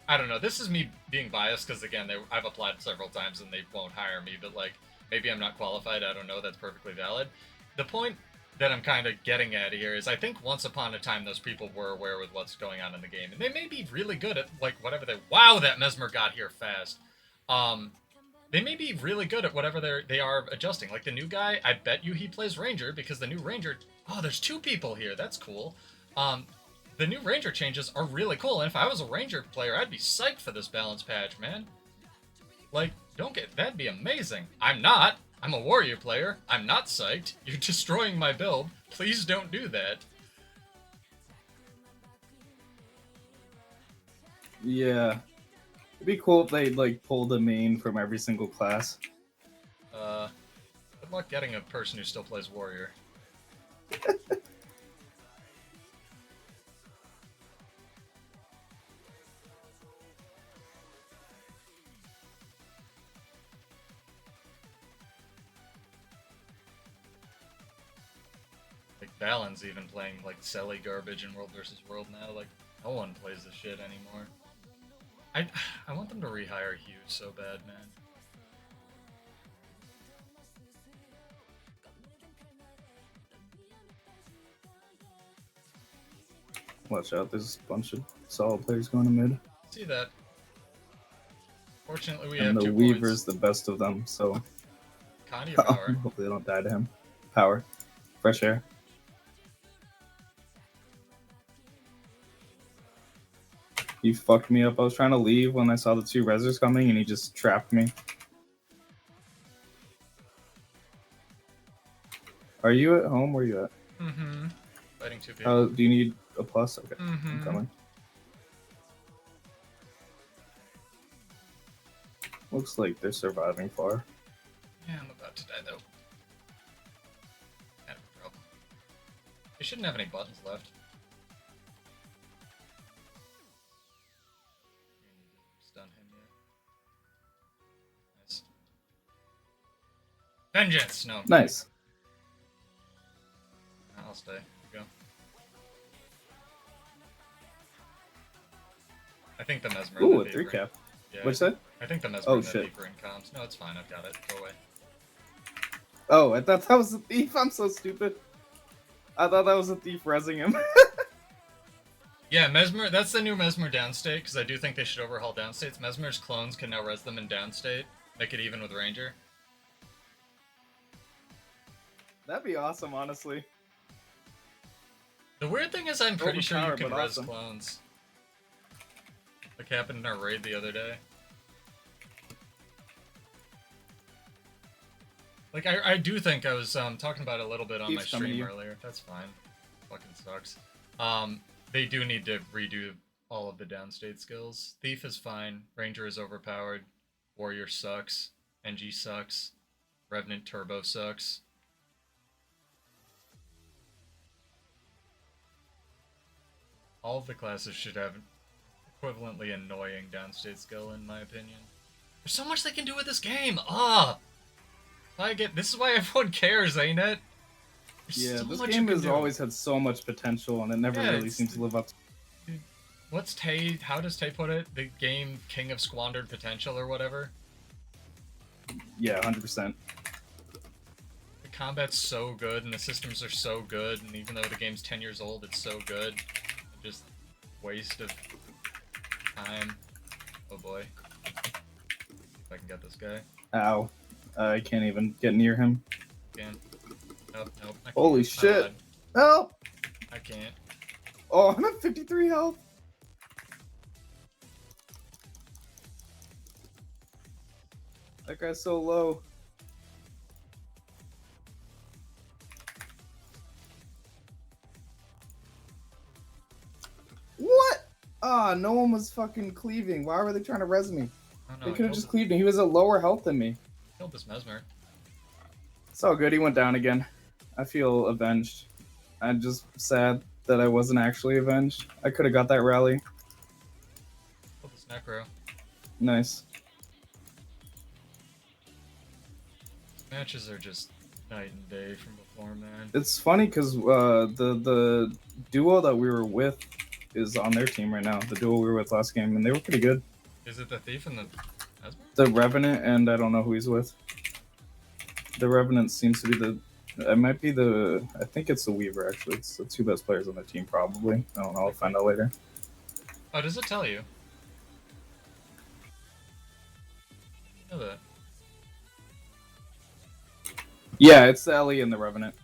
I don't know. This is me being biased because again, I've applied several times and they won't hire me. But like, maybe I'm not qualified. I don't know. That's perfectly valid. The point that I'm kind of getting at here is I think once upon a time those people were aware with what's going on in the game, and they may be really good at like whatever they. Wow, that Mesmer got here fast. Um, they may be really good at whatever they are adjusting. Like the new guy, I bet you he plays Ranger because the new Ranger. Oh, there's two people here. That's cool. Um, the new Ranger changes are really cool, and if I was a Ranger player, I'd be psyched for this balance patch, man. Like, don't get that'd be amazing. I'm not. I'm a Warrior player. I'm not psyched. You're destroying my build. Please don't do that. Yeah. It'd be cool if they like pulled a main from every single class. Uh, good luck getting a person who still plays Warrior. Like Balin's even playing like Selly garbage in World vs. World now. Like no one plays this shit anymore. I I want them to rehire Hughes so bad, man. Watch out, there's a bunch of solid players going to mid. See that? Fortunately, we And have the 2 points. Weaver's the best of them, so Connie or Power? hopefully they don't die to him. Power. Fresh air. He fucked me up. I was trying to leave when I saw the two reses coming and he just trapped me. Are you at home? Where are you at? Mm-hmm. Fighting 2 people. Do you need a plus? Okay, I'm Mm-hmm. coming. Looks like they're surviving far. Yeah, I'm about to die though. Kind of a problem. They shouldn't have any buttons left. Stun him yet. Nice. Vengeance! No. Nice. I'll stay. Here we go. I think the Mesmer. Ooh, a 3 cap. Yeah, What's that? I think the Mesmer Oh, and the shit. Viper in comms. No, it's fine. I've got it. Go away. Oh, I thought that was a thief. I'm so stupid. I thought that was a thief rezzing him. Yeah, Mesmer, that's the new Mesmer downstate, because I do think they should overhaul downstates. Mesmer's clones can now res them in downstate, make it even with Ranger. That'd be awesome, honestly. The weird thing is I'm pretty sure you Overpowered, can but res awesome. clones. Like happened in our raid the other day. Like, I do think I was talking about it a little bit on my stream earlier. That's fine. Fucking sucks. They do need to redo all of the downstate skills. Thief is fine. Ranger is overpowered. Warrior sucks. NG sucks. Revenant Turbo sucks. All of the classes should have an equivalently annoying downstate skill, in my opinion. There's so much they can do with this game! Ah! This is why everyone cares, ain't it? Yeah, this game has always had so much potential, and it never really seems to live up to. Dude, what's Tay? How does Tay put it? The game king of squandered potential, or whatever. Yeah, 100%. The combat's so good, and the systems are so good, and even though the game's 10 years old, it's so good. Just waste of time. Oh boy. If I can get this guy. Ow. I can't even get near him. Can. Nope, nope. I can't. Holy shit. Help! I can't. Oh, I'm at 53 health. That guy's so low. What? Ah, no one was fucking cleaving. Why were they trying to res me? They could have just cleaved him. He was at lower health than me. Killed this Mesmer. It's all good. He went down again. I feel avenged. I'm just sad that I wasn't actually avenged. I could have got that rally. Killed this Necro. Nice. Matches are just night and day from before, man. It's funny because the duo that we were with is on their team right now. The duo we were with last game, and they were pretty good. Is it the Thief and the Mesmer? The Revenant, and I don't know who he's with. The Revenant seems to be the... It might be the... I think it's the Weaver, actually. It's the two best players on the team, probably. I don't know. I'll find out later. Oh, does it tell you? I know that. Yeah, it's the Ellie and the Revenant.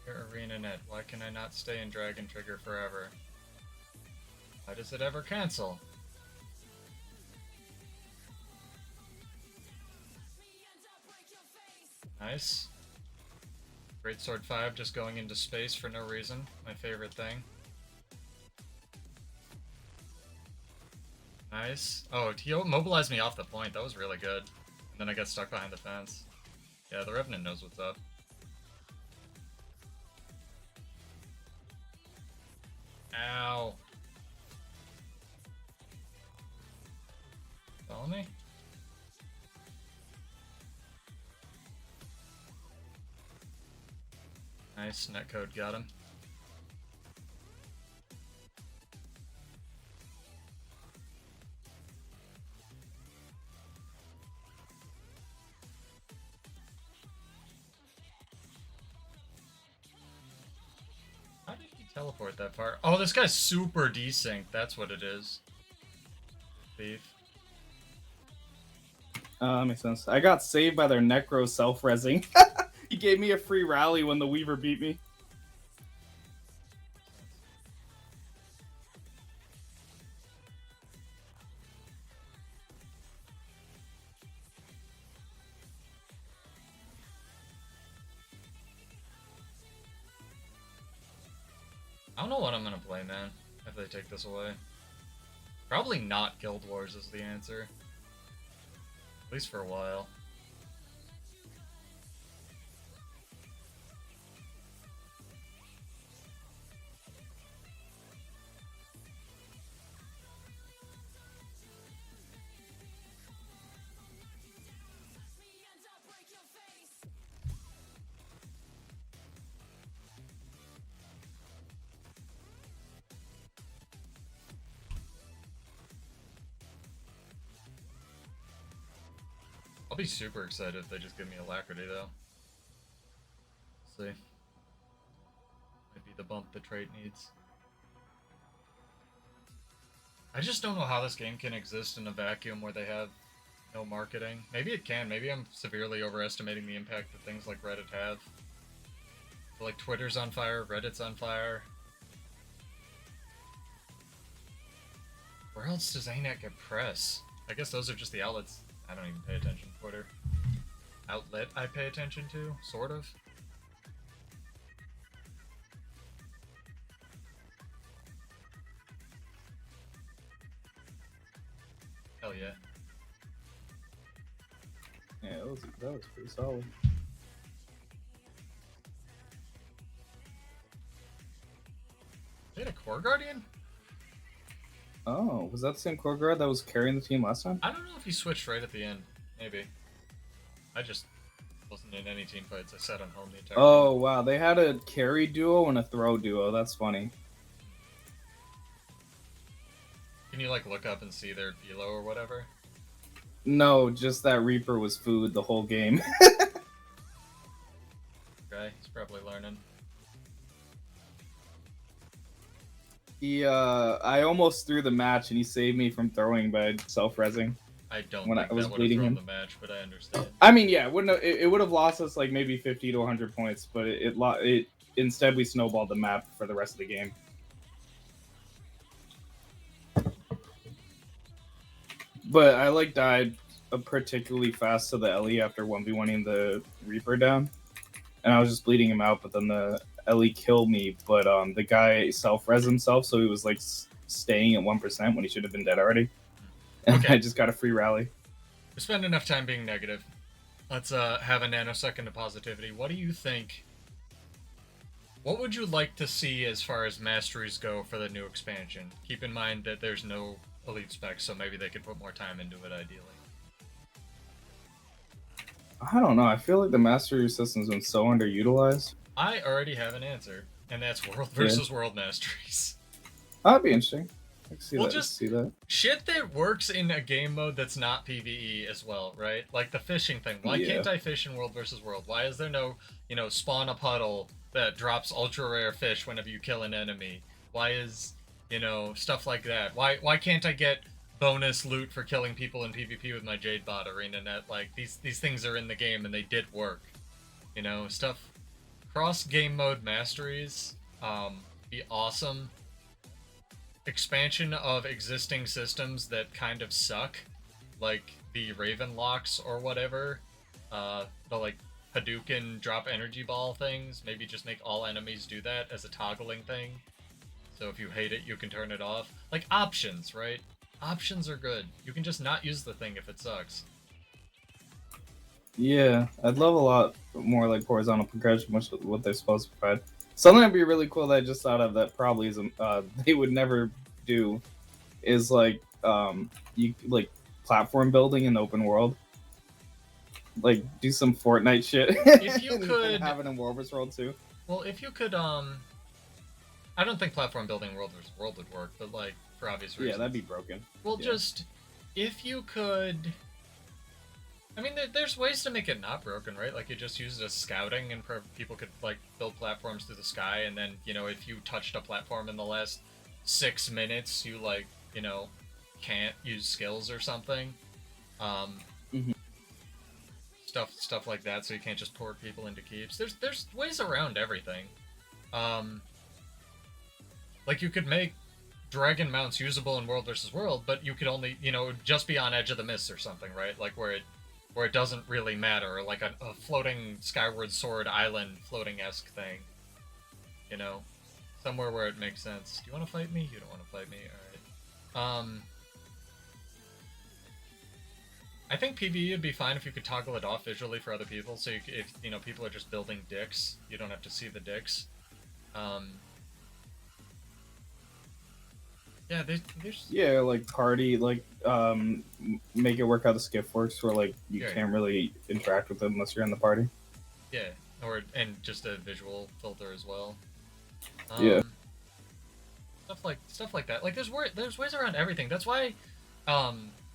ArenaNet, why can I not stay in Dragon Trigger forever? Why does it ever cancel? Nice. Greatsword 5 just going into space for no reason. My favorite thing. Nice. Oh, he mobilized me off the point. That was really good. And then I got stuck behind the fence. Yeah, the Revenant knows what's up. Ow. Follow me? Nice, netcode got him. How did he teleport that far? Oh, this guy's super desynced. That's what it is. Thief. That makes sense. I got saved by their Necro self-resing. He gave me a free rally when the Weaver beat me. I don't know what I'm gonna play, man, if they take this away. Probably not Guild Wars is the answer. At least for a while. be super excited if they just give me Alacrity, though. Let's see. Might be the bump the trait needs. I just don't know how this game can exist in a vacuum where they have no marketing. Maybe it can. Maybe I'm severely overestimating the impact that things like Reddit have. So, like, Twitter's on fire, Reddit's on fire. Where else does ANET get press? I guess those are just the outlets. I don't even pay attention to Twitter. Outlet I pay attention to, sort of. Hell yeah. Yeah, that was pretty solid. They had a Core Guardian? Oh, was that the same core guard that was carrying the team last time? I don't know if he switched right at the end. Maybe. I just wasn't in any team fights. I sat on home the entire Oh, time. wow. They had a carry duo and a throw duo. That's funny. Can you, like, look up and see their elo or whatever? No, just that Reaper was food the whole game. Okay, he's probably learning. I almost threw the match and he saved me from throwing by self-resing. I don't When think I was that would have bleeding thrown him. the match, but I understand. I mean, yeah, it would have lost us like maybe 50 to 100 points, but it instead we snowballed the map for the rest of the game. But I like died particularly fast to the Ellie after 1v1ing the Reaper down, and I was just bleeding him out. But then the Ellie killed me, but the guy self-res himself, so he was like staying at 1% when he should have been dead already. And Okay. I just got a free rally. We spent enough time being negative. Let's have a nanosecond of positivity. What do you think? What would you like to see as far as masteries go for the new expansion? Keep in mind that there's no elite specs, so maybe they could put more time into it ideally. I don't know. I feel like the mastery system's been so underutilized. I already have an answer, and that's world versus world masteries. That'd be interesting. I can see We'll that. just- See that. Shit that works in a game mode that's not PvE as well, right? Like the fishing thing. Why Yeah. can't I fish in world versus world? Why is there no, spawn a puddle that drops ultra rare fish whenever you kill an enemy? Why is, stuff like that? Why can't I get bonus loot for killing people in PvP with my Jade Bot Arena Net? Like these things are in the game and they did work. Stuff cross game mode masteries be awesome. Expansion of existing systems that kind of suck, like the Raven locks or whatever, the like Hadouken drop energy ball things. Maybe just make all enemies do that as a toggling thing. So if you hate it, you can turn it off. Like options, right? Options are good. You can just not use the thing if it sucks. Yeah, I'd love a lot more like horizontal progression, which is what they're supposed to provide. Something that'd be really cool that I just thought of that probably is they would never do is like you like platform building in the open world. Like do some Fortnite shit. If you and could have it in World vs. World too. Well, if you could I don't think platform building world versus world would work, but like for obvious reasons. Yeah, that'd be broken. Well, yeah. just if you could. I mean, there's ways to make it not broken, right? Like you just use it as scouting, and people could like build platforms through the sky, and then if you touched a platform in the last 6 minutes, you can't use skills or something. Mhm. Stuff like that, so you can't just port people into keeps. There's ways around everything. Like you could make dragon mounts usable in World versus World, but you could only, just be on Edge of the Mist or something, right? Like where it doesn't really matter, or like a floating Skyward Sword island floating-esque thing. Somewhere where it makes sense. Do you want to fight me? You don't want to fight me? Alright. I think PvE would be fine if you could toggle it off visually for other people, so if people are just building dicks, you don't have to see the dicks. Yeah, there's... Yeah, like party, like make it work how the skiff works, where like you can't really interact with them unless you're in the party. Yeah, and just a visual filter as well. Yeah. Stuff like that. Like there's ways around everything. That's why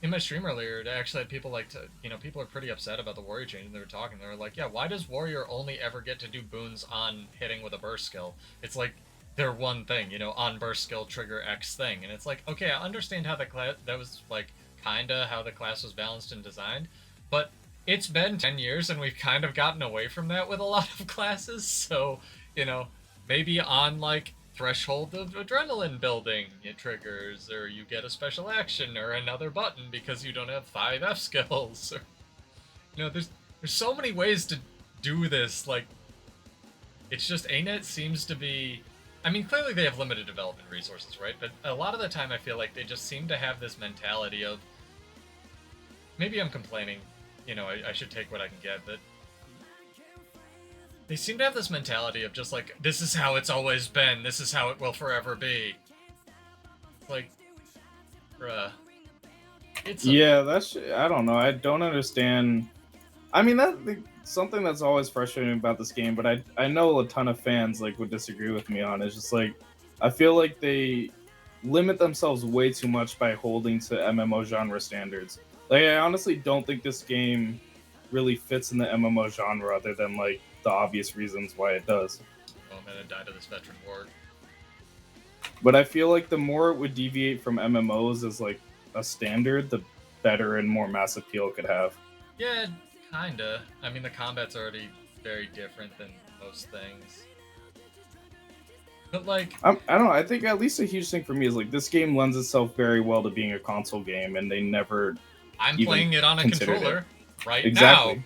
in my stream earlier, I actually had people like to, people are pretty upset about the warrior change, and they were talking. They were like, yeah, why does warrior only ever get to do boons on hitting with a burst skill? It's like their one thing, on burst skill trigger X thing, and it's like, okay, I understand how the class that was like kinda how the class was balanced and designed, but it's been 10 years and we've kind of gotten away from that with a lot of classes. So, you know, maybe on like threshold of adrenaline building it triggers, or you get a special action or another button because you don't have 5 F skills. Or, there's so many ways to do this. Like, it's just ANET seems to be. I mean, clearly they have limited development resources, right? But a lot of the time I feel like they just seem to have this mentality of, maybe I'm complaining, I should take what I can get, but they seem to have this mentality of just like, this is how it's always been, this is how it will forever be. Like, bruh. Yeah, I don't know. I don't understand. I mean, something that's always frustrating about this game, but I know a ton of fans like would disagree with me on. It's just like, I feel like they limit themselves way too much by holding to MMO genre standards. Like, I honestly don't think this game really fits in the MMO genre, other than like the obvious reasons why it does. Oh man, it died of this veteran war. But I feel like the more it would deviate from MMOs as like a standard, the better and more mass appeal it could have. Yeah, kinda. I mean, the combat's already very different than most things. But like, I don't know. I think at least a huge thing for me is like this game lends itself very well to being a console game, and they never. I'm playing it on a controller right exactly. now.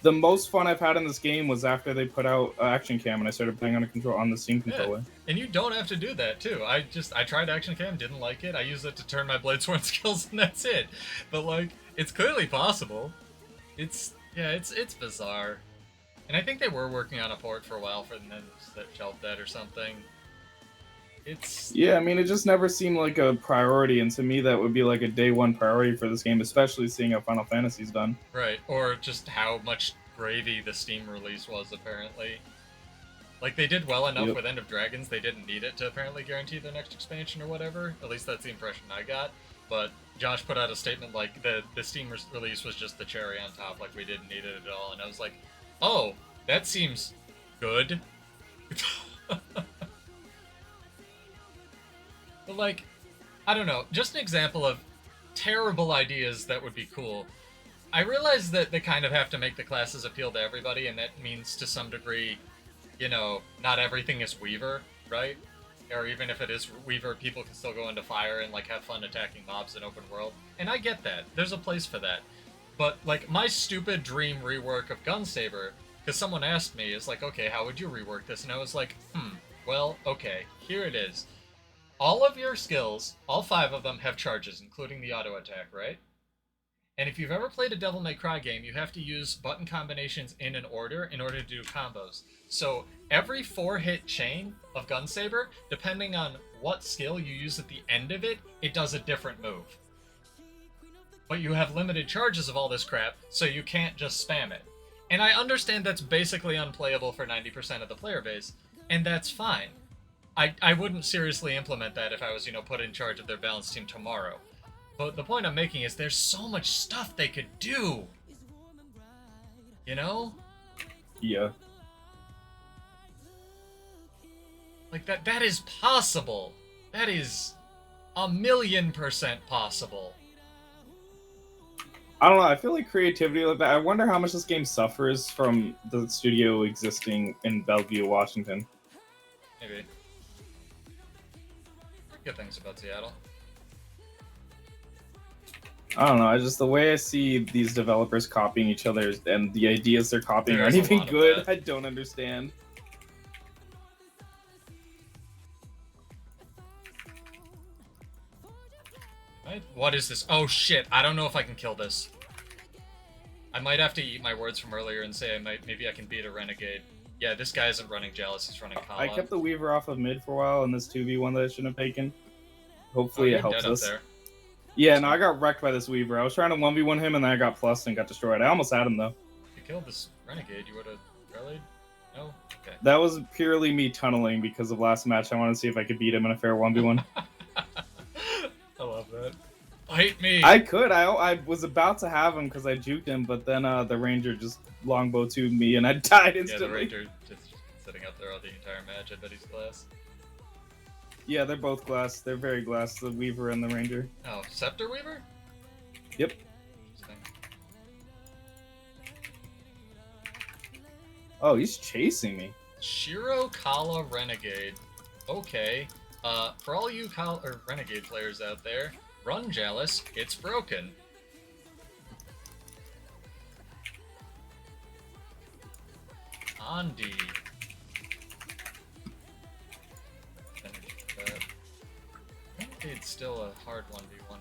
The most fun I've had in this game was after they put out Action Cam, and I started playing on the Steam controller. Yeah. And you don't have to do that too. I tried Action Cam, didn't like it. I used it to turn my Bladesworn skills, and that's it. But like, it's clearly possible. It's bizarre. And I think they were working on a port for a while for them that shelved that or something. Yeah, I mean, it just never seemed like a priority, and to me that would be like a day one priority for this game, especially seeing how Final Fantasy's done. Right, or just how much gravy the Steam release was, apparently. Like, they did well enough with End of Dragons, they didn't need it to apparently guarantee their next expansion or whatever. At least that's the impression I got. But Josh put out a statement like, the Steam release was just the cherry on top, like we didn't need it at all. And I was like, oh, that seems good. But like, I don't know, just an example of terrible ideas that would be cool. I realize that they kind of have to make the classes appeal to everybody, and that means to some degree, not everything is Weaver, right? Or even if it is Weaver, people can still go into fire and like have fun attacking mobs in open world. And I get that. There's a place for that. But like, my stupid dream rework of Gunsaber, because someone asked me, is like, okay, how would you rework this? And I was like, well, okay, here it is. All of your skills, all 5 of them, have charges, including the auto attack, right? And if you've ever played a Devil May Cry game, you have to use button combinations in an order in order to do combos. So every 4-hit chain of Gunsaber, depending on what skill you use at the end of it, it does a different move. But you have limited charges of all this crap, so you can't just spam it. And I understand that's basically unplayable for 90% of the player base, and that's fine. I wouldn't seriously implement that if I was, put in charge of their balance team tomorrow. But the point I'm making is there's so much stuff they could do. Yeah. Like, that is possible. That is 1,000,000% possible. I don't know, I feel like creativity like that. I wonder how much this game suffers from the studio existing in Bellevue, Washington. Maybe. Good things about Seattle. I don't know. I just, the way I see these developers copying each other and the ideas they're copying aren't even good. I don't understand. What is this? Oh shit! I don't know if I can kill this. I might have to eat my words from earlier and say maybe I can beat a renegade. Yeah, this guy isn't running Jealous, he's running Kala. I kept the Weaver off of mid for a while in this 2v1 that I shouldn't have taken. Hopefully it helps us. Yeah, no, I got wrecked by this Weaver. I was trying to 1v1 him and then I got plus and got destroyed. I almost had him though. If you killed this renegade, you would have rallied? No? Okay. That was purely me tunneling because of last match. I wanted to see if I could beat him in a fair 1v1. I love that. Fight me! I could. I was about to have him because I juked him, but then the ranger just longbow 2'd me and I died instantly. Yeah, the ranger just sitting up there all the entire match. I bet he's glass. Yeah, they're both glass. They're very glass, the Weaver and the Ranger. Oh, Scepter Weaver? Yep. Interesting. Oh, he's chasing me. Shiro Kala Renegade. Okay. For all you Renegade players out there, run jealous, it's broken. Andy. Renegade's still a hard 1v1 for me.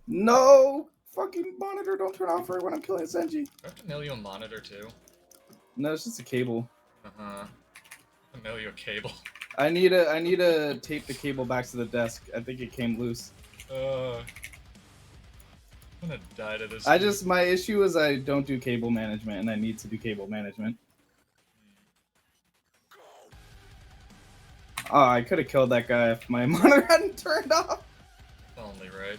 No! Fucking monitor, don't turn off right when I'm killing a Senji. Do I have to mail you a monitor too? No, it's just a cable. Uh-huh. I'll mail you a cable. I need to tape the cable back to the desk. I think it came loose. I'm gonna die to this. My issue is I don't do cable management, and I need to do cable management. Oh, I could have killed that guy if my monitor hadn't turned off. Only right.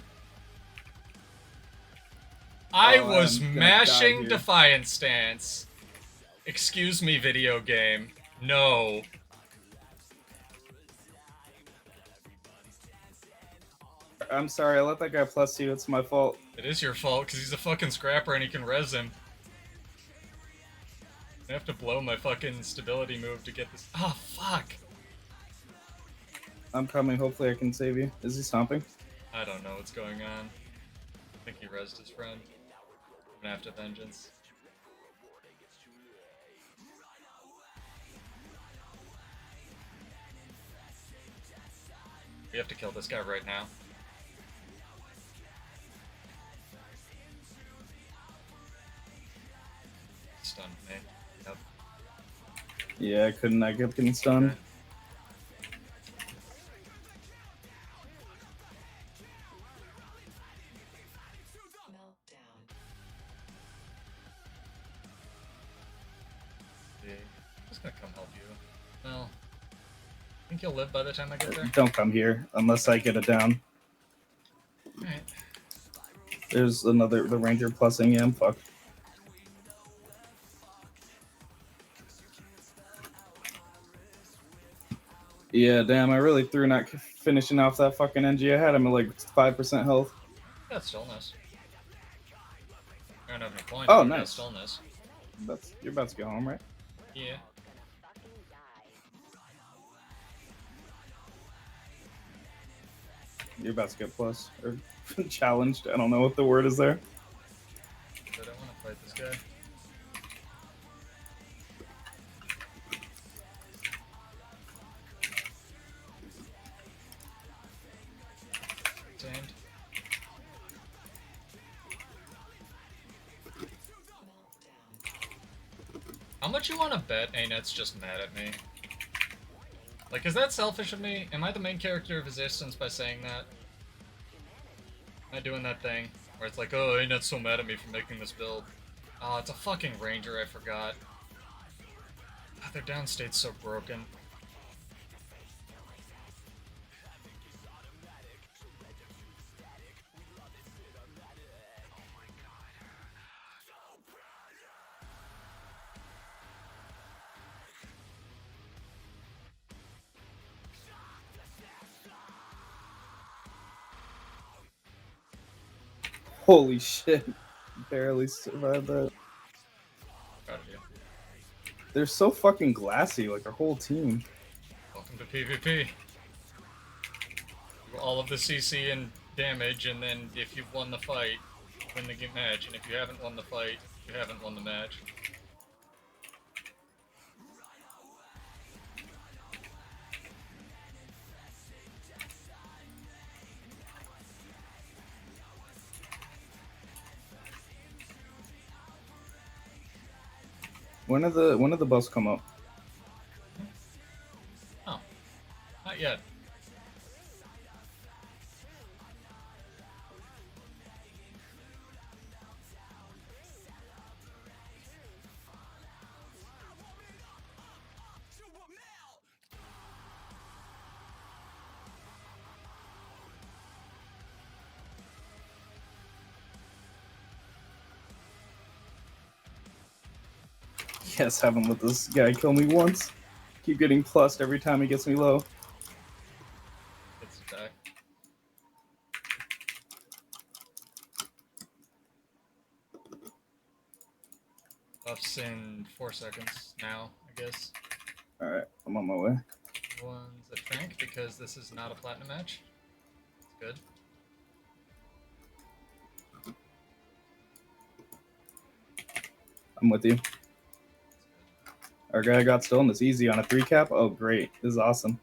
I was mashing Defiance Stance. Excuse me, video game. No. I'm sorry, I let that guy plus you. It's my fault. It is your fault, because he's a fucking scrapper and he can res him. I have to blow my fucking stability move to get this. Oh, fuck. I'm coming. Hopefully I can save you. Is he stomping? I don't know what's going on. I think he resed his friend. I'm gonna have to Vengeance. We have to kill this guy right now. Stunned me. Yep. Yeah, I couldn't. I kept getting stunned. Okay. I'm just gonna come help you. Well, think you'll live by the time I get there? Don't come here unless I get it down. Alright. There's the ranger plusing. Yeah, I'm fucked. Yeah, damn, I really threw not finishing off that fucking NG. I had him at like 5% health. That's stillness. I don't have any points. Oh, but nice. That's stillness. You're about to go home, right? Yeah. You're about to get plus or challenged. I don't know what the word is there. But I want to fight this guy. Tamed. How much you want to bet Ainet's just mad at me? Like, is that selfish of me? Am I the main character of Resistance by saying that? Am I doing that thing? Where it's like, oh, Ainet's so mad at me for making this build. Oh, it's a fucking Ranger, I forgot. God, their downstate's so broken. Holy shit. Barely survived that. Proud of you. They're so fucking glassy, like our whole team. Welcome to PvP. Do all of the CC and damage, and then if you've won the fight, win the match. And if you haven't won the fight, you haven't won the match. When did the buffs come up? Oh, not yet. Yes, haven't let this guy kill me once. Keep getting plussed every time he gets me low. It's back. Buffs in 4 seconds now, I guess. Alright, I'm on my way. One's a Trank because this is not a platinum match. It's good. I'm with you. Our guy got stolen. It's easy on a 3 cap. Oh, great. This is awesome.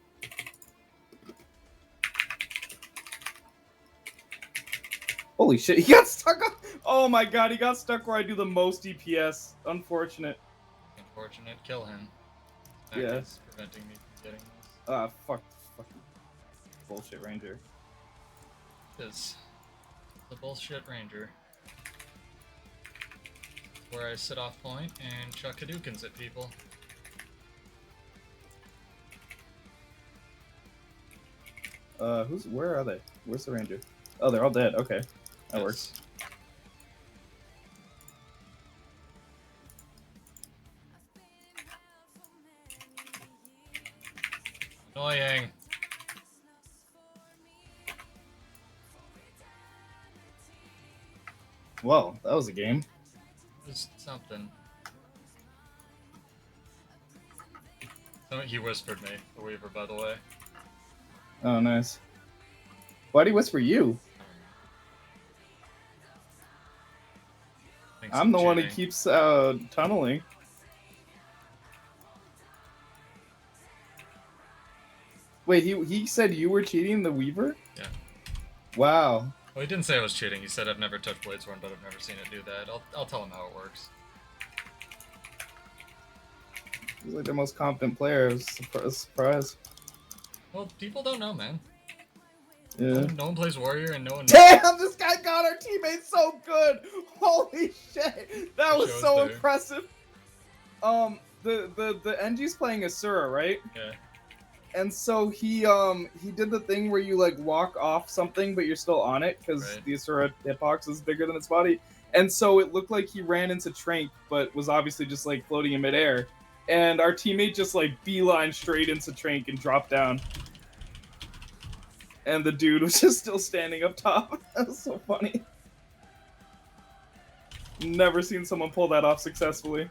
Holy shit, he got stuck on... Oh my god, he got stuck where I do the most DPS. Unfortunate. Unfortunate. Kill him. Yeah. Is preventing me from getting this. Fuck. Fucking bullshit ranger. It is. The bullshit ranger. Where I sit off point and chuck Hadoukens at people. Where are they? Where's the ranger? Oh, they're all dead. Okay. That Yes. works. Annoying. Well, that was a game. Just something. He whispered me, the Weaver, by the way. Oh, nice. Why'd he whisper you? I'm the one who keeps tunneling. Wait, he said you were cheating the Weaver? Yeah. Wow. Well, he didn't say I was cheating. He said I've never touched Bladesworn, but I've never seen it do that. I'll tell him how it works. He's like the most confident player. I was surprised. Well, people don't know, man. Yeah. No one plays Warrior, and no one. Damn, this guy got our teammate so good. Holy shit, that was so impressive. The NG's playing Asura, right? Yeah. And so he did the thing where you like walk off something, but you're still on it because the Asura hitbox is bigger than its body. And so it looked like he ran into Trank, but was obviously just like floating in midair. And our teammate just like beeline straight into Trank and dropped down. And the dude was just still standing up top. That was so funny. Never seen someone pull that off successfully.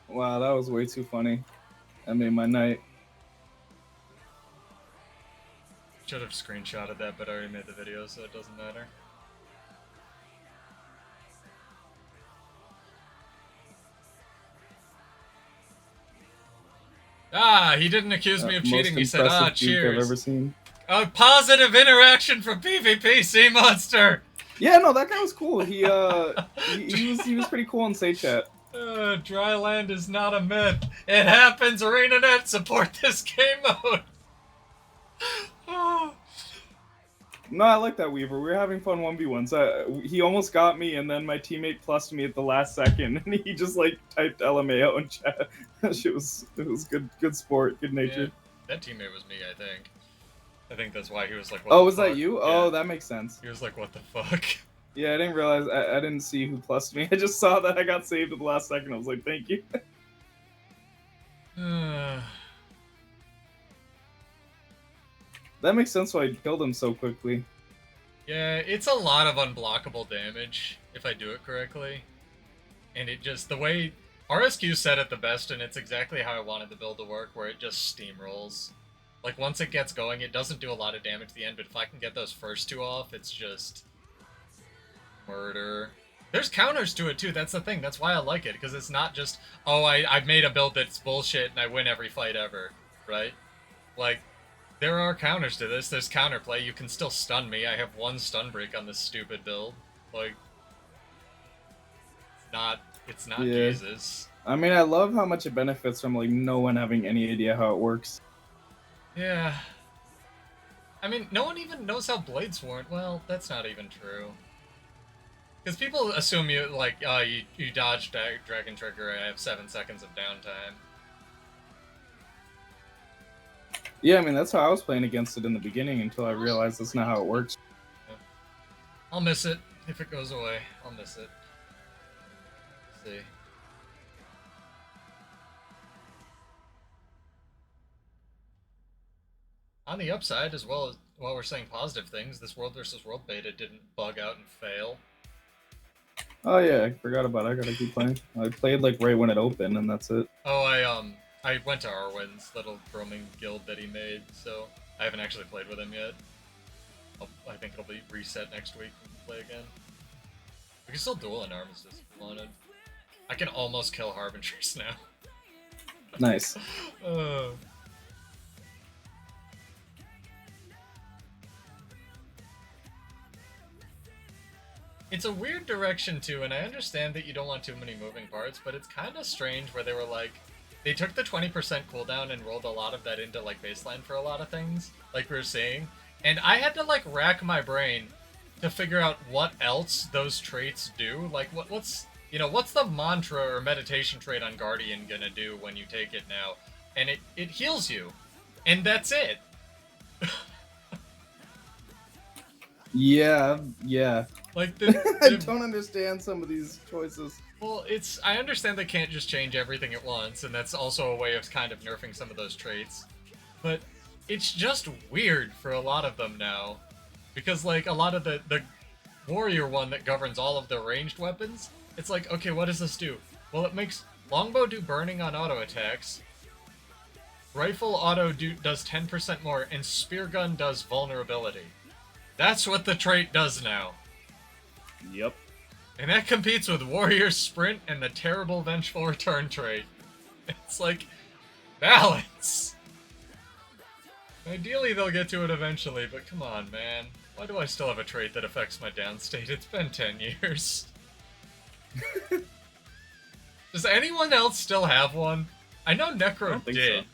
Wow, that was way too funny. That made my night. Should have screenshotted that, but I already made the video, so it doesn't matter. Ah, he didn't accuse me of cheating. He said, "Ah, cheers." I've ever seen. A positive interaction from PvP SeaMonster. Yeah, no, that guy was cool. He was pretty cool in Say Chat. Dry land is not a myth. It happens. ArenaNet, support this game mode. No, I like that Weaver. We were having fun 1v1s. He almost got me, and then my teammate plussed me at the last second, and he just like typed LMAO in chat. It was good sport, good natured. Yeah, that teammate was me, I think. I think that's why he was like, "What the fuck?" That you? Yeah. Oh, that makes sense. He was like, "What the fuck?" Yeah, I didn't realize. I didn't see who plussed me. I just saw that I got saved at the last second. I was like, "Thank you." That makes sense why I killed him so quickly. Yeah, it's a lot of unblockable damage, if I do it correctly. And it just, the way... RSQ said it the best, and it's exactly how I wanted the build to work, where it just steamrolls. Like, once it gets going, it doesn't do a lot of damage at the end, but if I can get those first two off, it's just... murder. There's counters to it, too, that's the thing. That's why I like it, because it's not just, oh, I've made a build that's bullshit and I win every fight ever, right? Like... there are counters to this. There's counterplay. You can still stun me. I have one stun break on this stupid build. Like, it's not yeah. Jesus. I mean, I love how much it benefits from like no one having any idea how it works. Yeah. I mean, no one even knows how Bladesworn. Well, that's not even true. Because people assume you like you dodge Dragon Trigger. I have 7 seconds of downtime. Yeah, I mean that's how I was playing against it in the beginning until I realized that's not how it works. Yeah. I'll miss it if it goes away. I'll miss it. Let's see. On the upside, as well as while we're saying positive things, this World versus World beta didn't bug out and fail. Oh yeah, I forgot about it. I gotta keep playing. I played like right when it opened, and that's it. Oh, I went to Arwen's little roaming guild that he made, so I haven't actually played with him yet. I think it'll be reset next week. We can play again. We can still duel in Armistice if we wanted. I can almost kill Harbingers now. Nice. It's a weird direction too, and I understand that you don't want too many moving parts, but it's kind of strange where they were like, they took the 20% cooldown and rolled a lot of that into like baseline for a lot of things, like we were saying, and I had to like rack my brain to figure out what else those traits do. Like what's what's the mantra or meditation trait on Guardian gonna do when you take it now? And it heals you, and that's it. Yeah. Like I don't understand some of these choices. Well, I understand they can't just change everything at once, and that's also a way of kind of nerfing some of those traits. But it's just weird for a lot of them now. Because, like, a lot of the warrior one that governs all of the ranged weapons, it's like, okay, what does this do? Well, it makes longbow do burning on auto attacks, rifle does 10% more, and spear gun does vulnerability. That's what the trait does now. Yep. And that competes with Warrior Sprint and the terrible Vengeful Return trait. It's like, balance! Ideally they'll get to it eventually, but come on, man. Why do I still have a trait that affects my downstate? It's been 10 years. Does anyone else still have one? I know Necro did. So.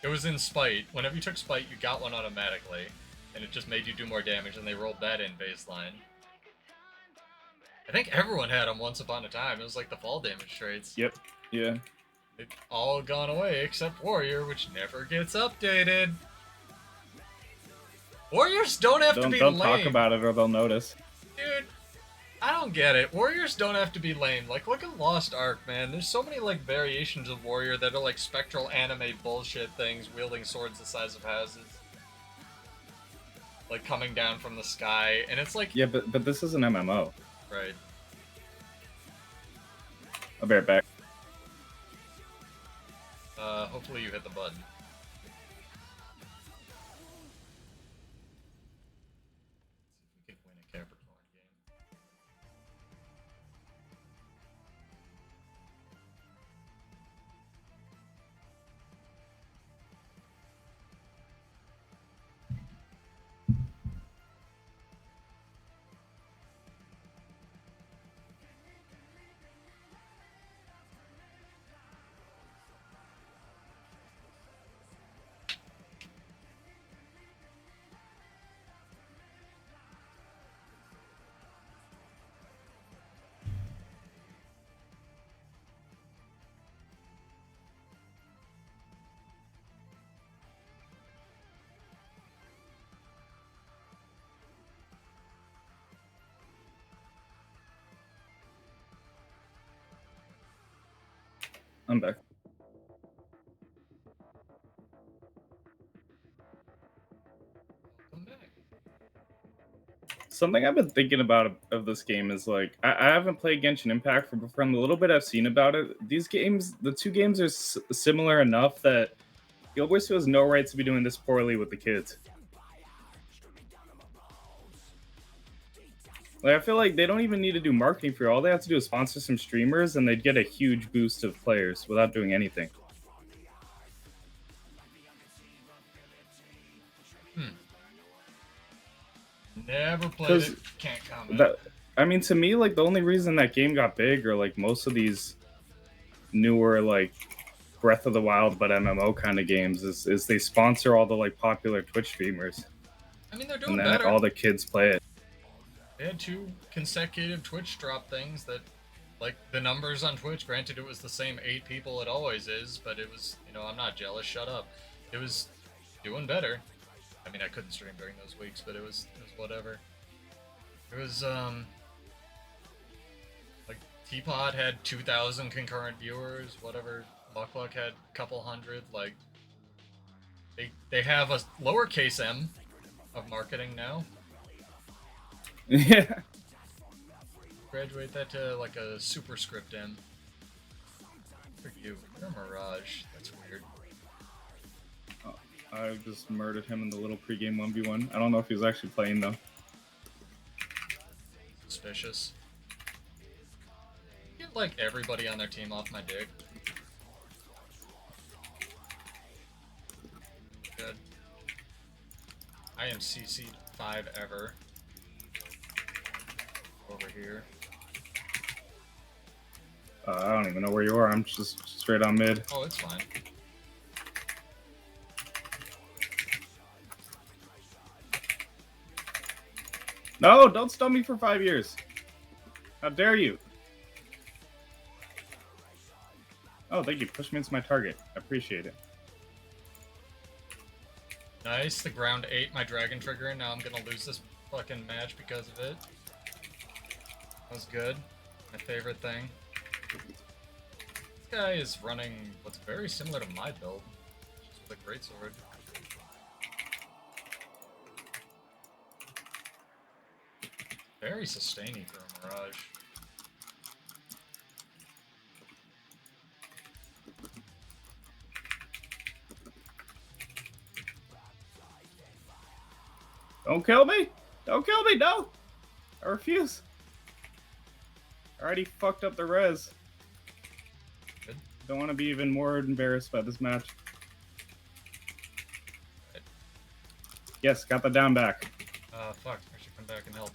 It was in Spite. Whenever you took Spite, you got one automatically. And it just made you do more damage, and they rolled that in baseline. I think everyone had them once upon a time. It was like the fall damage traits. Yep. Yeah. They've all gone away except Warrior, which never gets updated. Warriors don't have to be lame. Don't talk about it or they'll notice. Dude, I don't get it. Warriors don't have to be lame. Like, look at Lost Ark, man. There's so many, like, variations of Warrior that are, like, spectral anime bullshit things, wielding swords the size of houses. Like, coming down from the sky, and it's like... Yeah, but this is an MMO. Right. I'll be right back. Hopefully you hit the button. Let's see if we can win a Capricorn game. I'm back. Come back. Something I've been thinking about of this game is like I haven't played Genshin Impact, from the little bit I've seen about it. These games, the two games are similar enough that Guild Wars 2 has no right to be doing this poorly with the kids. Like, I feel like they don't even need to do marketing for it. All they have to do is sponsor some streamers, and they'd get a huge boost of players without doing anything. Never played it. Can't comment. I mean, to me, like, the only reason that game got big, or like most of these newer, like, Breath of the Wild but MMO kind of games, is they sponsor all the, like, popular Twitch streamers. I mean, they're doing better. And then better. all the kids play it. They had 2 consecutive Twitch drop things that, like, the numbers on Twitch, granted it was the same 8 people it always is, but it was, you know, I'm not jealous, shut up. It was doing better. I mean, I couldn't stream during those weeks, but it was whatever. It was, like, Teapot had 2,000 concurrent viewers, whatever, Muckluck had a couple hundred, like, they have a lowercase m of marketing now. Yeah. Graduate that to, like, a superscript m. For you, you're a Mirage. That's weird. Oh, I just murdered him in the little pregame 1v1. I don't know if he was actually playing, though. Suspicious. Get, like, everybody on their team off my dick. Good. I am CC'd 5 ever. Over here. I don't even know where you are. I'm just straight on mid. Oh, it's fine. No, don't stun me for 5 years. How dare you? Oh, thank you. Push me into my target. I appreciate it. Nice. The ground ate my dragon trigger, and now I'm gonna lose this fucking match because of it. That was good. My favorite thing. This guy is running what's very similar to my build, just with a greatsword. Very sustaining for a Mirage. Don't kill me! Don't kill me! No! I refuse. I already fucked up the res. Good. Don't want to be even more embarrassed by this match. Right. Yes, got the down back. Fuck. I should come back and help.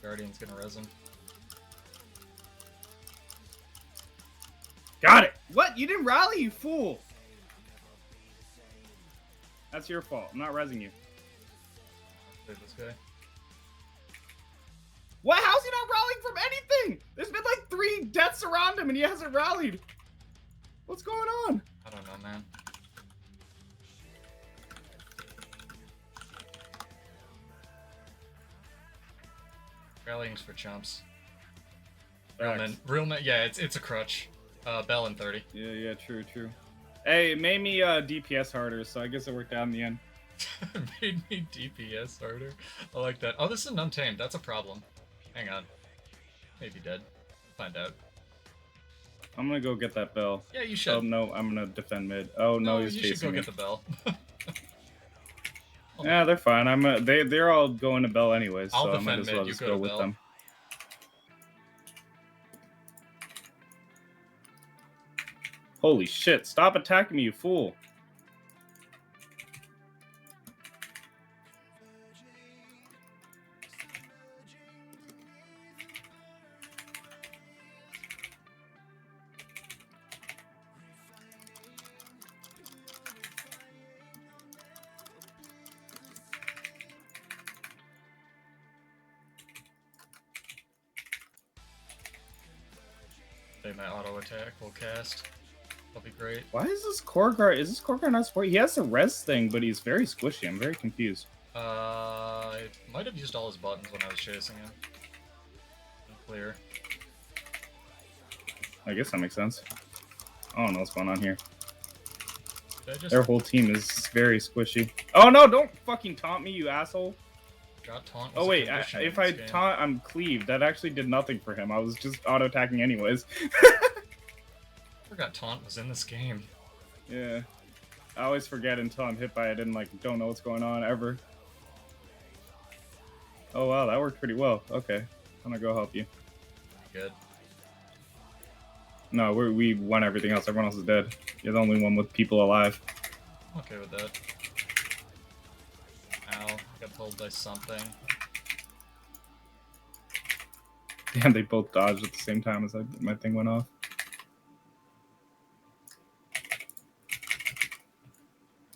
Guardian's gonna res him. Got it! What? You didn't rally, you fool! That's your fault. I'm not resing you. Save this guy. What? How's he not rallying from anything? There's been like 3 deaths around him and he hasn't rallied. What's going on? I don't know, man. Rallying's for chumps. Real men, yeah, it's a crutch. Bell in 30. Yeah, true. Hey, it made me DPS harder, so I guess it worked out in the end. Made me DPS harder. I like that. Oh, this is an Untamed. That's a problem. Hang on. Maybe dead. Find out. I'm gonna go get that bell. Yeah, you should. Oh no, I'm gonna defend mid. Oh no, he's you chasing should go me. get the bell. Yeah, they're fine. They're all going to bell anyways, so I might as well mid, just go with them. Holy shit! Stop attacking me, you fool! My auto attack will cast. That'll be great. Why is this core guard? Is this core guard not support? He has the res thing, but he's very squishy. I'm very confused. I might have used all his buttons when I was chasing him. Clear. I guess that makes sense. I don't know what's going on here. Their whole team is very squishy. Oh no! Don't fucking taunt me, you asshole! Taunt oh wait, if I taunt, I'm cleaved. That actually did nothing for him. I was just auto-attacking anyways. I forgot taunt was in this game. Yeah. I always forget until I'm hit by it and like don't know what's going on ever. Oh wow, that worked pretty well. Okay. I'm gonna go help you. Good. No, we won everything else. Everyone else is dead. You're the only one with people alive. I'm okay with that. Ow, got pulled by something. Damn, they both dodged at the same time as my thing went off.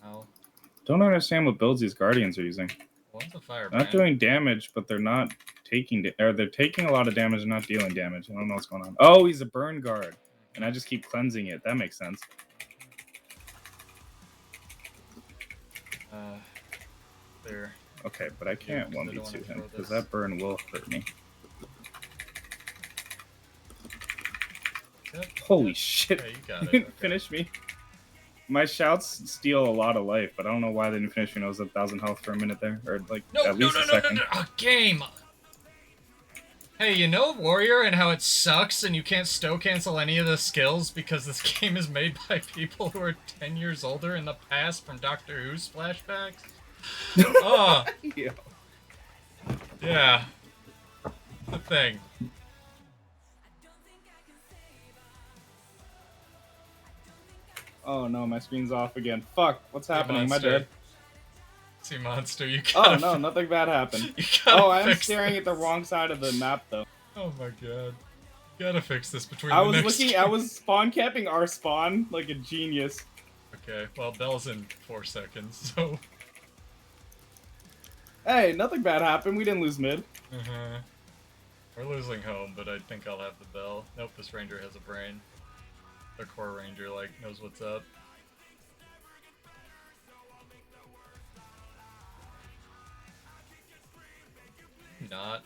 Ow. Don't understand what builds these guardians are using. One's a fire They're not brand. doing damage, but they're not taking or they're taking a lot of damage and not dealing damage. I don't know what's going on. Oh, he's a burn guard, and I just keep cleansing it. That makes sense. There. Okay, but I can't Yeah, 1v2 him because that burn will hurt me. Yep. Holy shit! Yeah, you got it. Didn't Okay. finish me. My shouts steal a lot of life, but I don't know why they didn't finish me. I was at 1,000 health for a minute there, or like at least a second. No! Game. Hey, you know Warrior and how it sucks and you can't stow cancel any of the skills because this game is made by people who are 10 years older in the past from Doctor Who flashbacks? Oh. Yeah. The thing. Oh no, my screen's off again. Fuck, what's happening? Am I dead? SeaMonster, you gotta... Oh no, nothing bad happened. You gotta I'm staring at the wrong side of the map though. Oh my god. You gotta fix this between I was spawn camping our spawn like a genius. Okay, well, Bell's in 4 seconds, so... Hey, nothing bad happened. We didn't lose mid. We're losing home, but I think I'll have the Bell. Nope, this Ranger has a brain. The core Ranger, like, knows what's up. Not.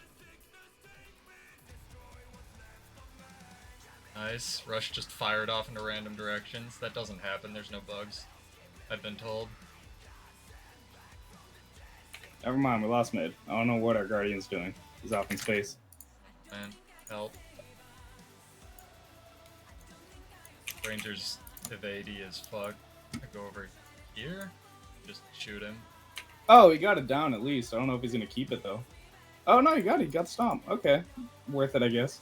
Nice. Rush just fired off into random directions. That doesn't happen. There's no bugs. I've been told. Never mind, we lost mid. I don't know what our Guardian's doing. He's off in space. Man, help. Ranger's evadey as fuck. I go over here, just shoot him. Oh, he got it down at least. I don't know if he's gonna keep it though. Oh no, he got it. He got stomped. Okay, worth it, I guess.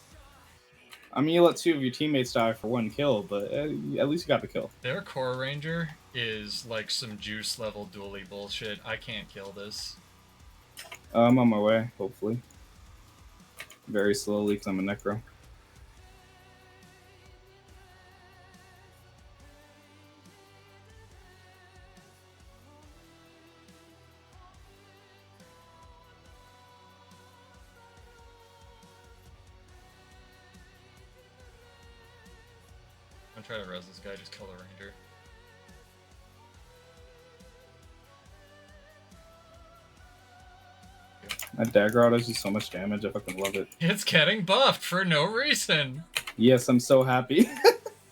I mean, you let 2 of your teammates die for 1 kill, but at least you got the kill. Their core ranger is like some juice level dually bullshit. I can't kill this. I'm on my way, hopefully. Very slowly, because I'm a necro. I'm trying to res this guy, just kill the ranger. That dagger auto does so much damage, I fucking love it. It's getting buffed for no reason. Yes, I'm so happy.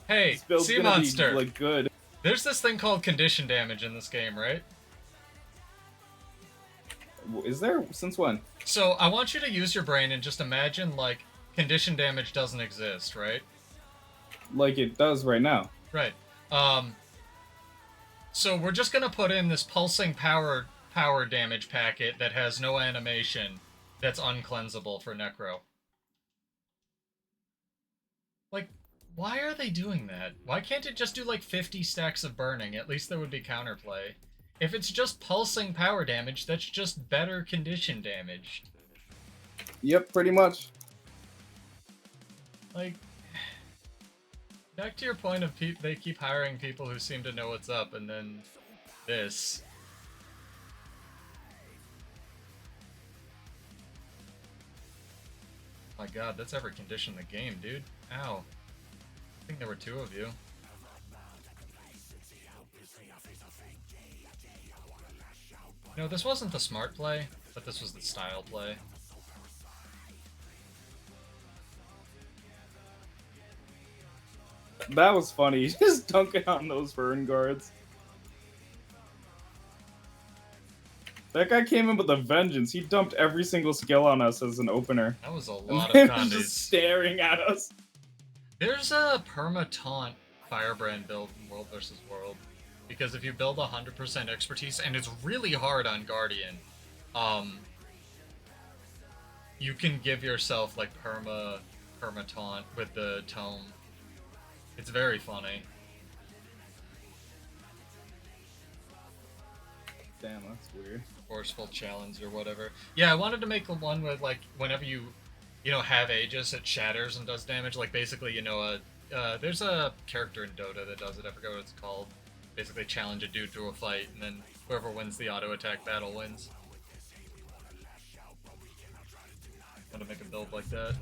Hey, SeaMonster. Like good. There's this thing called condition damage in this game, right? Is there? Since when? So I want you to use your brain and just imagine like condition damage doesn't exist, right? Like it does right now. Right. So we're just gonna put in this pulsing power damage packet that has no animation that's uncleansable for Necro. Like, why are they doing that? Why can't it just do like 50 stacks of burning? At least there would be counterplay. If it's just pulsing power damage, that's just better condition damage. Yep, pretty much. Like, back to your point of they keep hiring people who seem to know what's up, and then this. My god, that's every condition in the game, dude. Ow. I think there were 2 of you. No, this wasn't the smart play, but this was the style play. That was funny. Just dunking on those burn guards. That guy came in with a vengeance. He dumped every single skill on us as an opener. That was a lot and of condies. Just staring at us. There's a perma-taunt Firebrand build in World vs. World. Because if you build 100% expertise, and it's really hard on Guardian, you can give yourself like perma-taunt with the tome. It's very funny. Damn, that's weird. Forceful challenge or whatever. Yeah, I wanted to make the one with like whenever you have Aegis, it shatters and does damage. Like basically, there's a character in Dota that does it. I forget what it's called. Basically, challenge a dude to a fight, and then Whoever wins the auto attack battle wins. Want to make a build like that.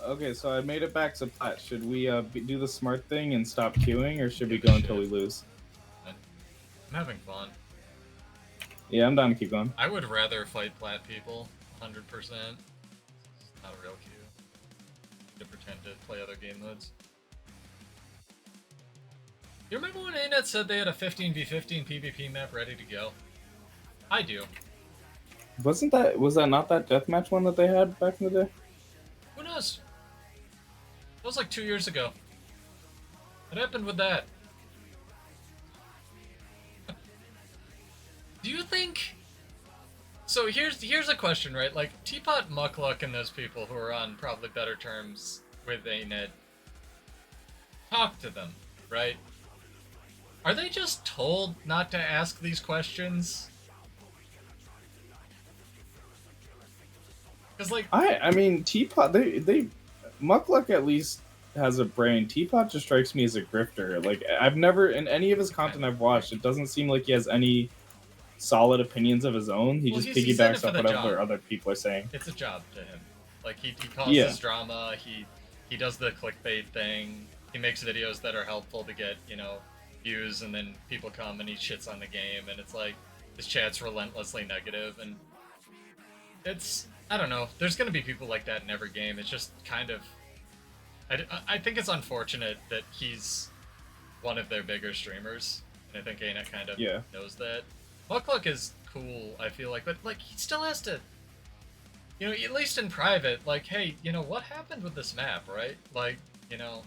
Okay, so I made it back to plat. Should we do the smart thing and stop queuing, or should we go until we lose? I'm having fun. Yeah, I'm down to keep going. I would rather fight plat people, 100%. It's not a real queue. To pretend to play other game modes. You remember when ANET said they had a 15v15 PvP map ready to go? I do. Was that not that deathmatch one that they had back in the day? Who knows? That was like 2 years ago. What happened with that? Do you think... So here's a question, right? Like, Teapot, Muckluck, and those people who are on probably better terms with ANET, talk to them, right? Are they just told not to ask these questions? Because, like... I mean, Teapot, they Muckluck at least has a brain. Teapot just strikes me as a grifter. Like, I've never, in any of his content I've watched, it doesn't seem like he has any solid opinions of his own. He just piggybacks off whatever other people are saying. It's a job to him. Like, he causes drama, he does the clickbait thing, he makes videos that are helpful to get, you know, views, and then people come and he shits on the game, and it's like, his chat's relentlessly negative, and it's, I don't know, there's gonna be people like that in every game. It's just kind of, I think it's unfortunate that he's one of their bigger streamers, and I think ANET kind of knows that. Muckluck is cool, I feel like, but, like, he still has to, you know, at least in private, like, hey, you know, what happened with this map, right? Like, you know,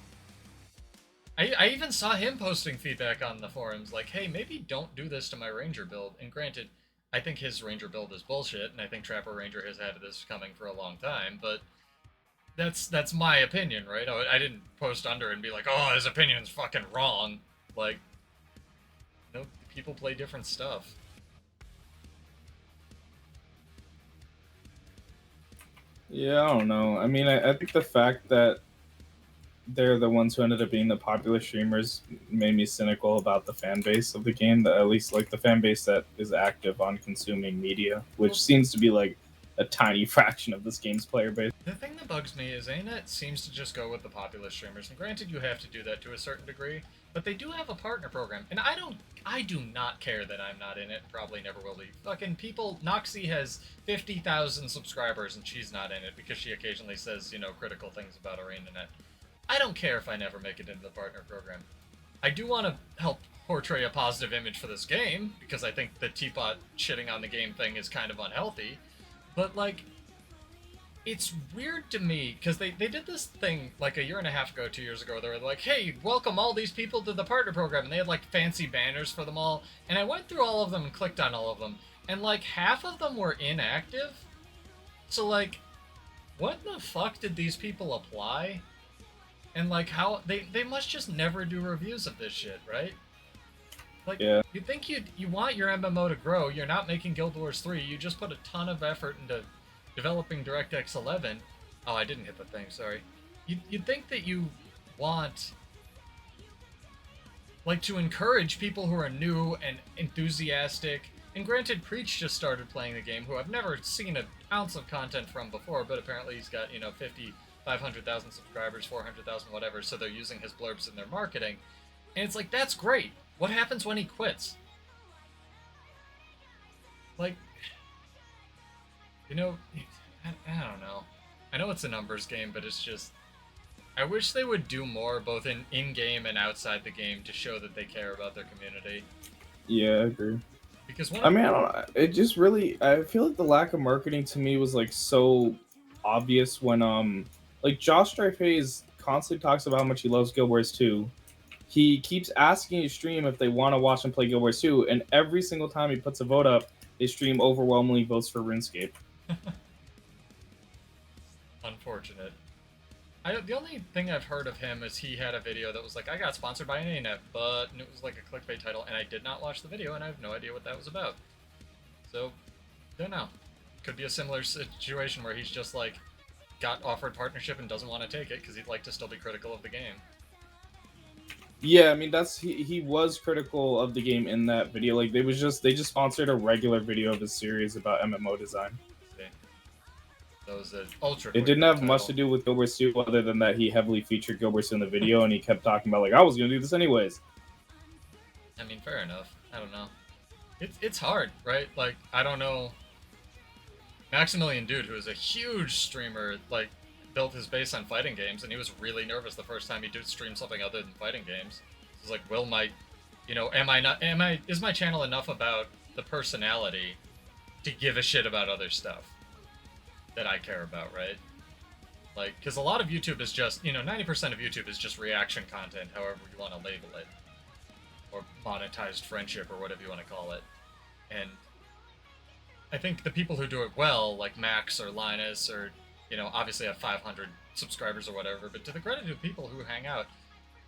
I even saw him posting feedback on the forums, like, hey, maybe don't do this to my Ranger build. And granted, I think his Ranger build is bullshit, and I think Trapper Ranger has had this coming for a long time, but that's my opinion, right? I didn't post under and be like, oh, his opinion's fucking wrong. Like, you know, people play different stuff. Yeah, I don't know. I mean, I think the fact that they're the ones who ended up being the popular streamers made me cynical about the fan base of the game, at least like the fan base that is active on consuming media, which seems to be like a tiny fraction of this game's player base. The thing that bugs me is ANET seems to just go with the popular streamers, and granted you have to do that to a certain degree, but they do have a partner program, and I do not care that I'm not in it, probably never will be. Fucking people, Noxie has 50,000 subscribers and she's not in it because she occasionally says, you know, critical things about ArenaNet. I don't care if I never make it into the partner program. I do want to help portray a positive image for this game, because I think the Teapot shitting on the game thing is kind of unhealthy, but, like, it's weird to me, because they did this thing, like, a year and a half ago, 2 years ago, they were like, hey, welcome all these people to the partner program, and they had, like, fancy banners for them all, and I went through all of them and clicked on all of them, and, like, half of them were inactive, so, like, what the fuck did these people apply? And, like, how, they must just never do reviews of this shit, right? Like, you think you want your MMO to grow, you're not making Guild Wars 3, you just put a ton of effort into developing DirectX 11. Oh, I didn't hit the thing, sorry. You'd think that you want, like, to encourage people who are new and enthusiastic, and granted, Preach just started playing the game, who I've never seen an ounce of content from before, but apparently he's got, you know, 500,000 subscribers, 400,000, whatever, so they're using his blurbs in their marketing. And it's like, that's great. What happens when he quits? Like, you know, I don't know. I know it's a numbers game, but it's just, I wish they would do more, both in-game and outside the game, to show that they care about their community. Yeah, I agree. Because I mean, I don't know. It just really, I feel like the lack of marketing to me was, like, so obvious when, like, Josh Dreyfus constantly talks about how much he loves Guild Wars 2. He keeps asking his stream if they want to watch him play Guild Wars 2, and every single time he puts a vote up, his stream overwhelmingly votes for RuneScape. Unfortunate. The only thing I've heard of him is he had a video that was like, I got sponsored by an ANET, but it was like a clickbait title, and I did not watch the video, and I have no idea what that was about. So, don't know. Could be a similar situation where he's just like, got offered partnership and doesn't want to take it because he'd like to still be critical of the game. Yeah, I mean he was critical of the game in that video. Like they just sponsored a regular video of his series about MMO design. See, that was an ultra It didn't clickbait have much title. to do with Gilbert's Soup other than that he heavily featured Gilbert's in the video and he kept talking about like I was gonna do this anyways. I mean, fair enough. I don't know. It's hard, right? Like, I don't know. Maximilian Dude, who is a huge streamer, like, built his base on fighting games, and he was really nervous the first time he did stream something other than fighting games. He's like, will my, is my channel enough about the personality to give a shit about other stuff that I care about, right? Like, because a lot of YouTube is just, 90% of YouTube is just reaction content, however you want to label it. Or monetized friendship, or whatever you want to call it. And I think the people who do it well, like Max or Linus, or, obviously have 500 subscribers or whatever, but to the credit of people who hang out,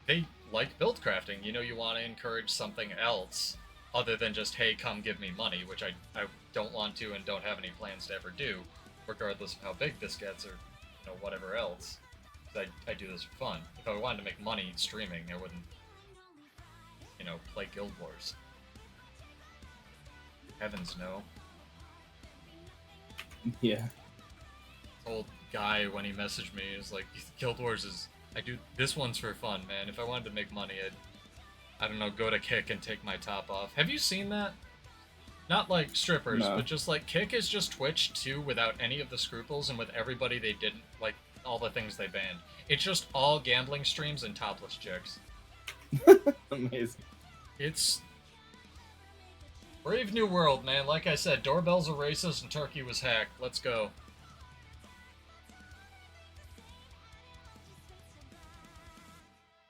they like build crafting. You want to encourage something else other than just, hey, come give me money, which I don't want to and don't have any plans to ever do, regardless of how big this gets or, whatever else. I do this for fun. If I wanted to make money streaming, I wouldn't, play Guild Wars. Heavens no. Yeah. Old guy, when he messaged me, is like, Guild Wars is... this one's for fun, man. If I wanted to make money, I don't know, go to Kick and take my top off. Have you seen that? Not like strippers, No. but just like Kick is just Twitch too, without any of the scruples and with everybody they didn't, like, all the things they banned. It's just all gambling streams and topless chicks. Amazing. It's... Brave New World, man. Like I said, doorbells are racist and Turkey was hacked. Let's go.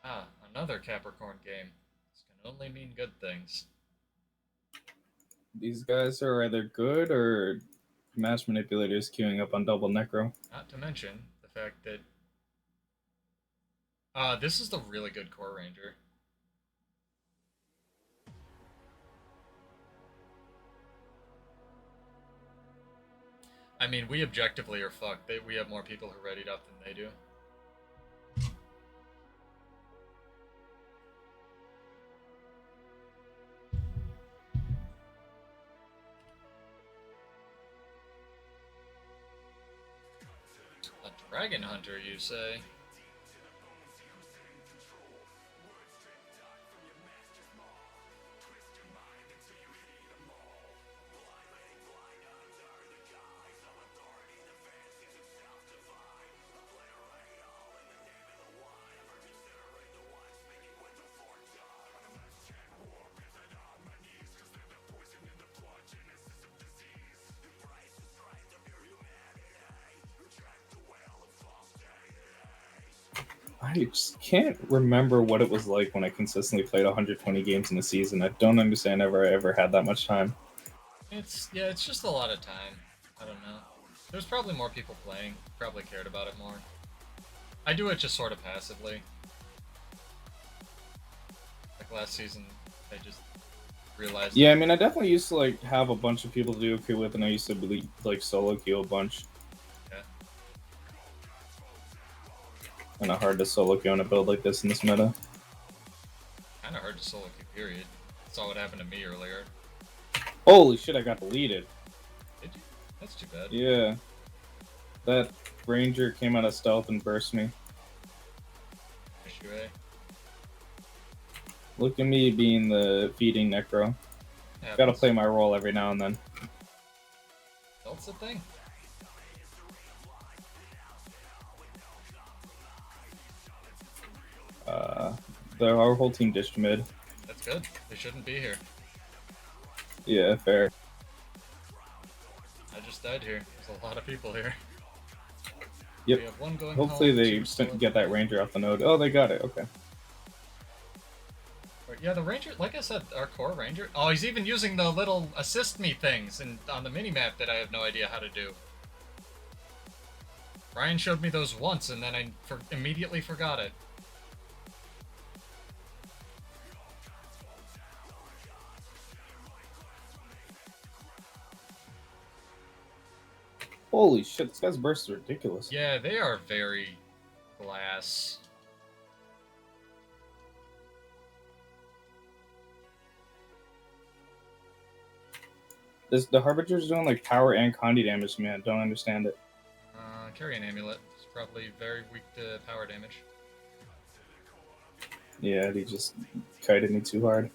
Ah, another Capricorn game. This can only mean good things. These guys are either good or match manipulators queuing up on double necro. Not to mention the fact that this is the really good core ranger. I mean, we objectively are fucked. We have more people who readied up than they do. A dragon hunter, you say? I just can't remember what it was like when I consistently played 120 games in a season. I don't understand I ever had that much time. It's just a lot of time. I don't know. There's probably more people playing. Probably cared about it more. I do it just sort of passively. Like last season, I just realized. Yeah, I mean, I definitely used to like have a bunch of people to do queue with, and I used to be, like solo queue a bunch. Yeah. Kind of hard to solo queue on a build like this in this meta. Kind of hard to solo queue. Period. Saw what happened to me earlier. Holy shit! I got deleted. Did you? That's too bad. Yeah. That ranger came out of stealth and burst me. Issue A. Look at me being the feeding necro. Gotta play my role every now and then. That's the thing. Our whole team dished mid. That's good. They shouldn't be here. Yeah, fair. I just died here. There's a lot of people here. Yep. We have one going Hopefully home, they get that ranger off the node. Oh, they got it. Okay. Yeah, the ranger, like I said, our core ranger. Oh, he's even using the little assist me things on the minimap that I have no idea how to do. Ryan showed me those once, and then I immediately forgot it. Holy shit, this guy's burst is ridiculous. Yeah, they are very glass. the Harbinger's doing like power and Condi damage to me. I don't understand it. Carry an amulet. It's probably very weak to power damage. Yeah, he just kited me too hard.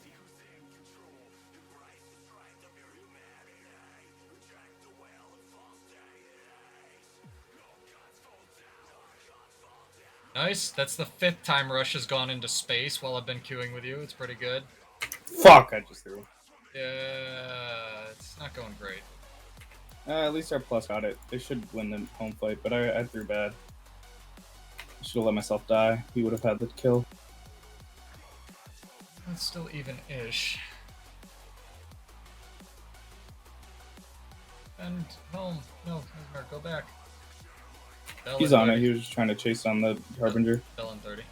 Nice. That's the 5th time Rush has gone into space while I've been queuing with you. It's pretty good. Fuck! I just threw. Yeah, it's not going great. At least our plus got it. They should win the home fight, but I threw bad. I should have let myself die. He would have had the kill. It's still even-ish. And home. No, Ismar, go back. Bell He's on it. He was just trying to chase on the Harbinger. Bell in 30.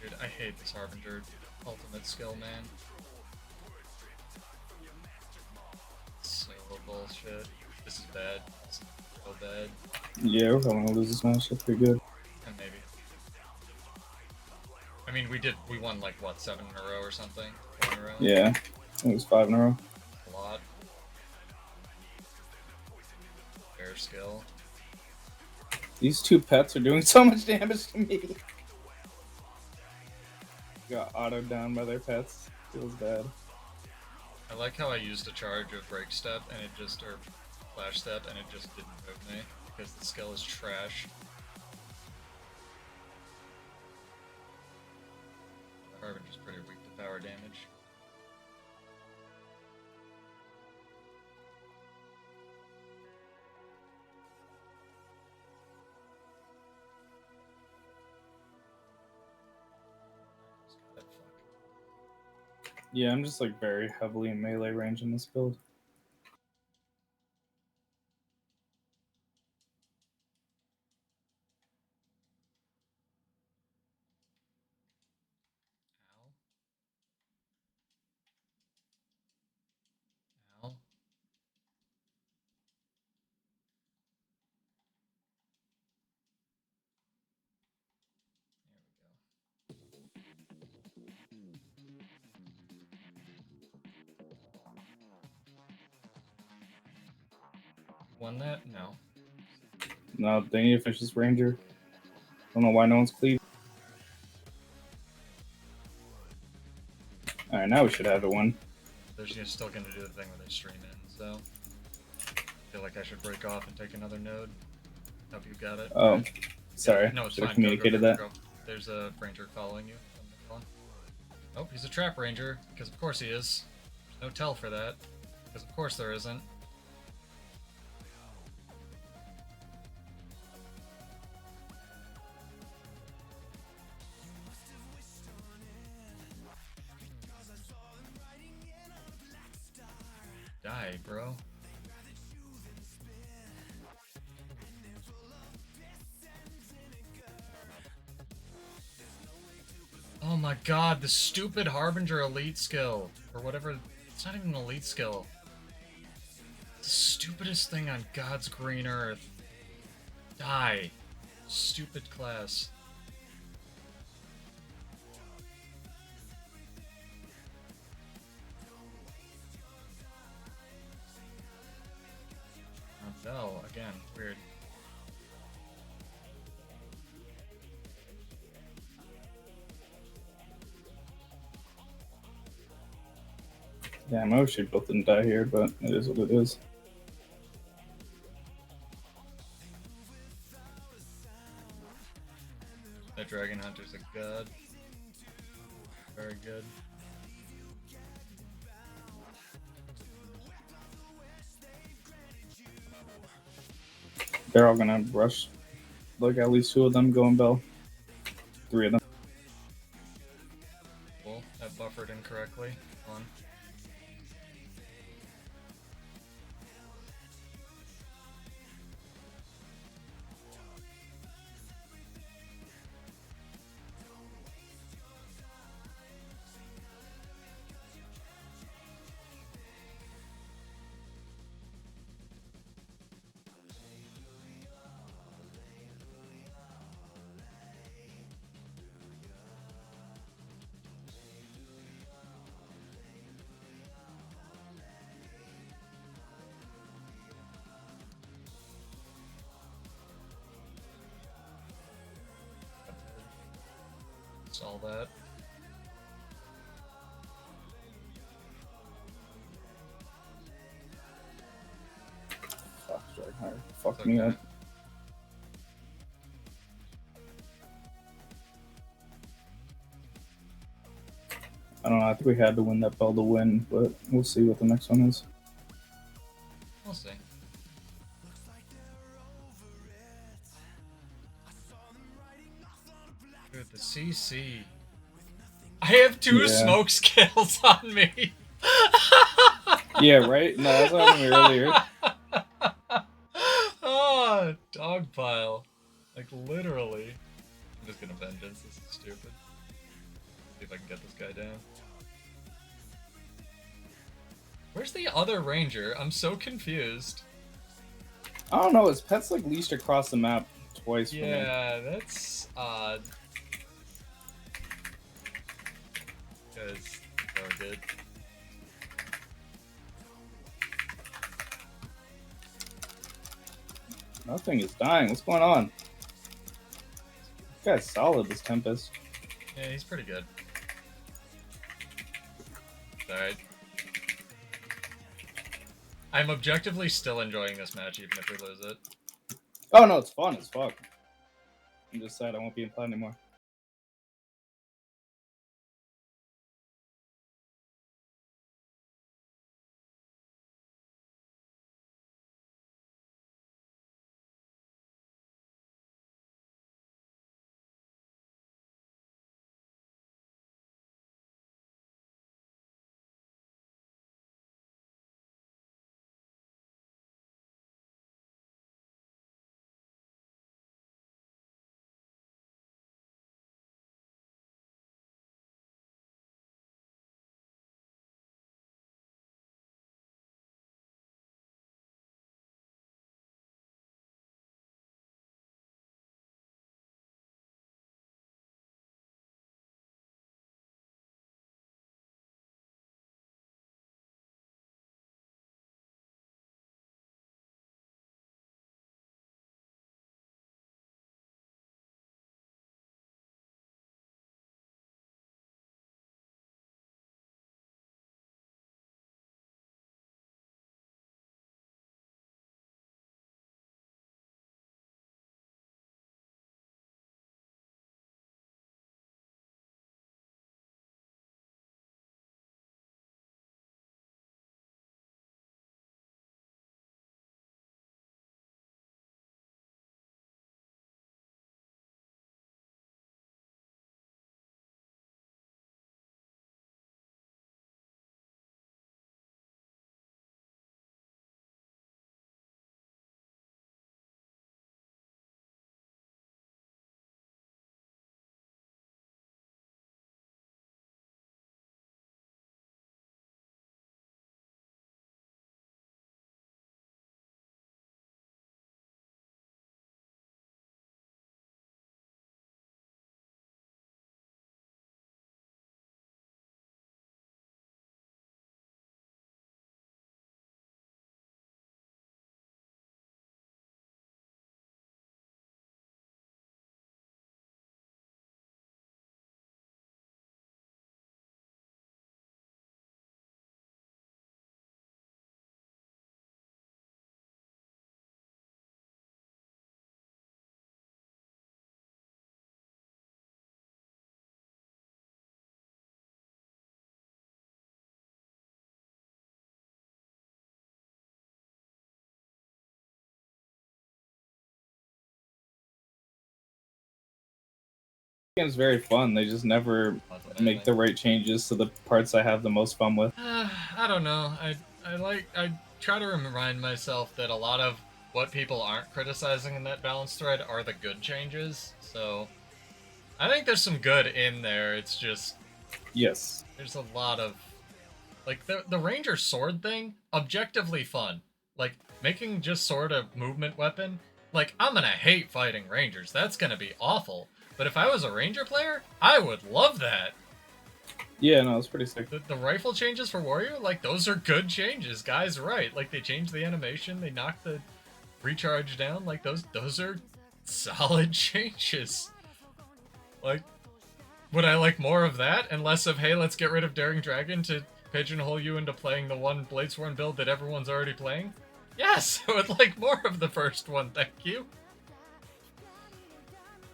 Dude, I hate this Harbinger ultimate skill, man. So bullshit. This is bad. This is so bad. Yeah, we're probably gonna lose this match. That's pretty good. And maybe. I mean, we won like, what, 7 in a row or something? 4 in a row? Yeah, I think it was 5 in a row. A lot. Fair skill. These two pets are doing so much damage to me. Got autoed down by their pets. Feels bad. I like how I used a charge of break step and it just, or flash step, and it just didn't move me because the skill is trash. The Harbinger's pretty weak to power damage. Yeah, I'm just like very heavily in melee range in this build. Ow. Ow. Won that? No. No, they need to finish this Ranger. I don't know why no one's cleaved. Alright, now we should have it won. They're just still gonna do the thing where they stream in, so I feel like I should break off and take another node. Hope you got it. Oh, sorry. Yeah, no, it's should fine. have communicated go. that. There's a ranger following you. Oh, he's a trap ranger, because of course he is. No tell for that, because of course there isn't. Die, bro. Oh my god, the stupid Harbinger elite skill. Or whatever. It's not even an elite skill. It's the stupidest thing on God's green earth. Die. Stupid class. Bell, again, weird. Damn, I wish they both didn't die here, but it is what it is. That Dragon Hunter's a god. Very good. They're all gonna rush. Like at least 2 of them going Bell. 3 of them. Cool. That buffered incorrectly. Fun. all that. Fuck, Dragonheart. Fuck Okay. me up. I don't know, I think we had to win that bell to win, but we'll see what the next one is. We'll see. Dude, the CC. I have 2 smoke scales on me. Yeah, right? No, that's what happened to me earlier. Oh, dog pile. Like, literally. I'm just gonna Vengeance, this is stupid. See if I can get this guy down. Where's the other ranger? I'm so confused. I don't know, his pet's like leashed across the map twice for me. Yeah, that's odd. Because they're good. Nothing is dying. What's going on? This guy's solid, this Tempest. Yeah, he's pretty good. Alright. I'm objectively still enjoying this match, even if we lose it. Oh no, it's fun as fuck. I'm just sad I won't be in play anymore. Game's very fun. They just never make the right changes to the parts I have the most fun with. I don't know. I try to remind myself that a lot of what people aren't criticizing in that balance thread are the good changes. So I think there's some good in there. It's just yes, there's a lot of like the ranger sword thing. Objectively fun. Like making just sword a movement weapon. Like I'm gonna hate fighting rangers. That's gonna be awful. But if I was a ranger player, I would love that. Yeah, no, it's pretty sick. The rifle changes for warrior, like those are good changes. Guys, right? Like they changed the animation, they knocked the recharge down. Like those are solid changes. Like Would I like more of that and less of, hey, let's get rid of Daring Dragon to pigeonhole you into playing the one Bladesworn build that everyone's already playing? Yes, I would like more of the first one, thank you.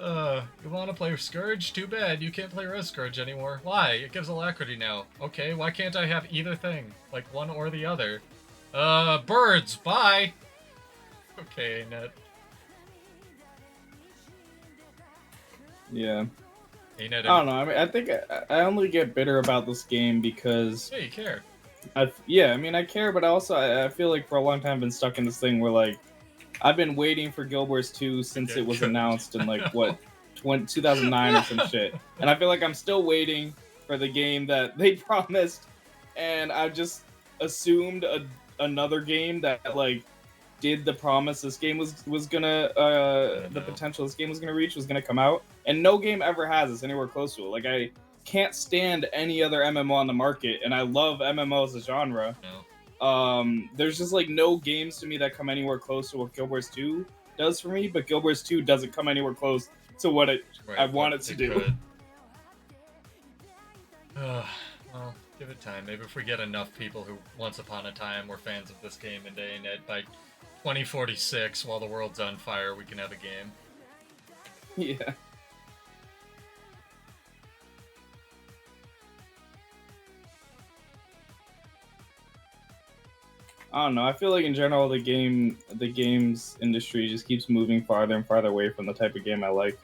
You want to play Scourge? Too bad, you can't play Res Scourge anymore. Why? It gives alacrity now. Okay, why can't I have either thing? Like one or the other? Birds, bye! Okay, Net. Yeah. Hey, Net, I don't know. I mean, I think I only get bitter about this game because yeah, you care. yeah, I mean, I care, but also I feel like for a long time I've been stuck in this thing where like I've been waiting for Guild Wars 2 since it was announced in like what 2009 or some shit, and I feel like I'm still waiting for the game that they promised, and I just assumed another game that like did the promise this game was gonna the potential this game was gonna reach was gonna come out, and no game ever has us anywhere close to it. Like I can't stand any other MMO on the market, and I love MMO as a genre. No. There's just like no games to me that come anywhere close to what Guild Wars 2 does for me, but Guild Wars 2 doesn't come anywhere close to what I want it to do. Well, give it time. Maybe if we get enough people who once upon a time were fans of this game and day and night, by 2046, while the world's on fire, we can have a game. Yeah. I don't know. I feel like in general the games industry just keeps moving farther and farther away from the type of game I like.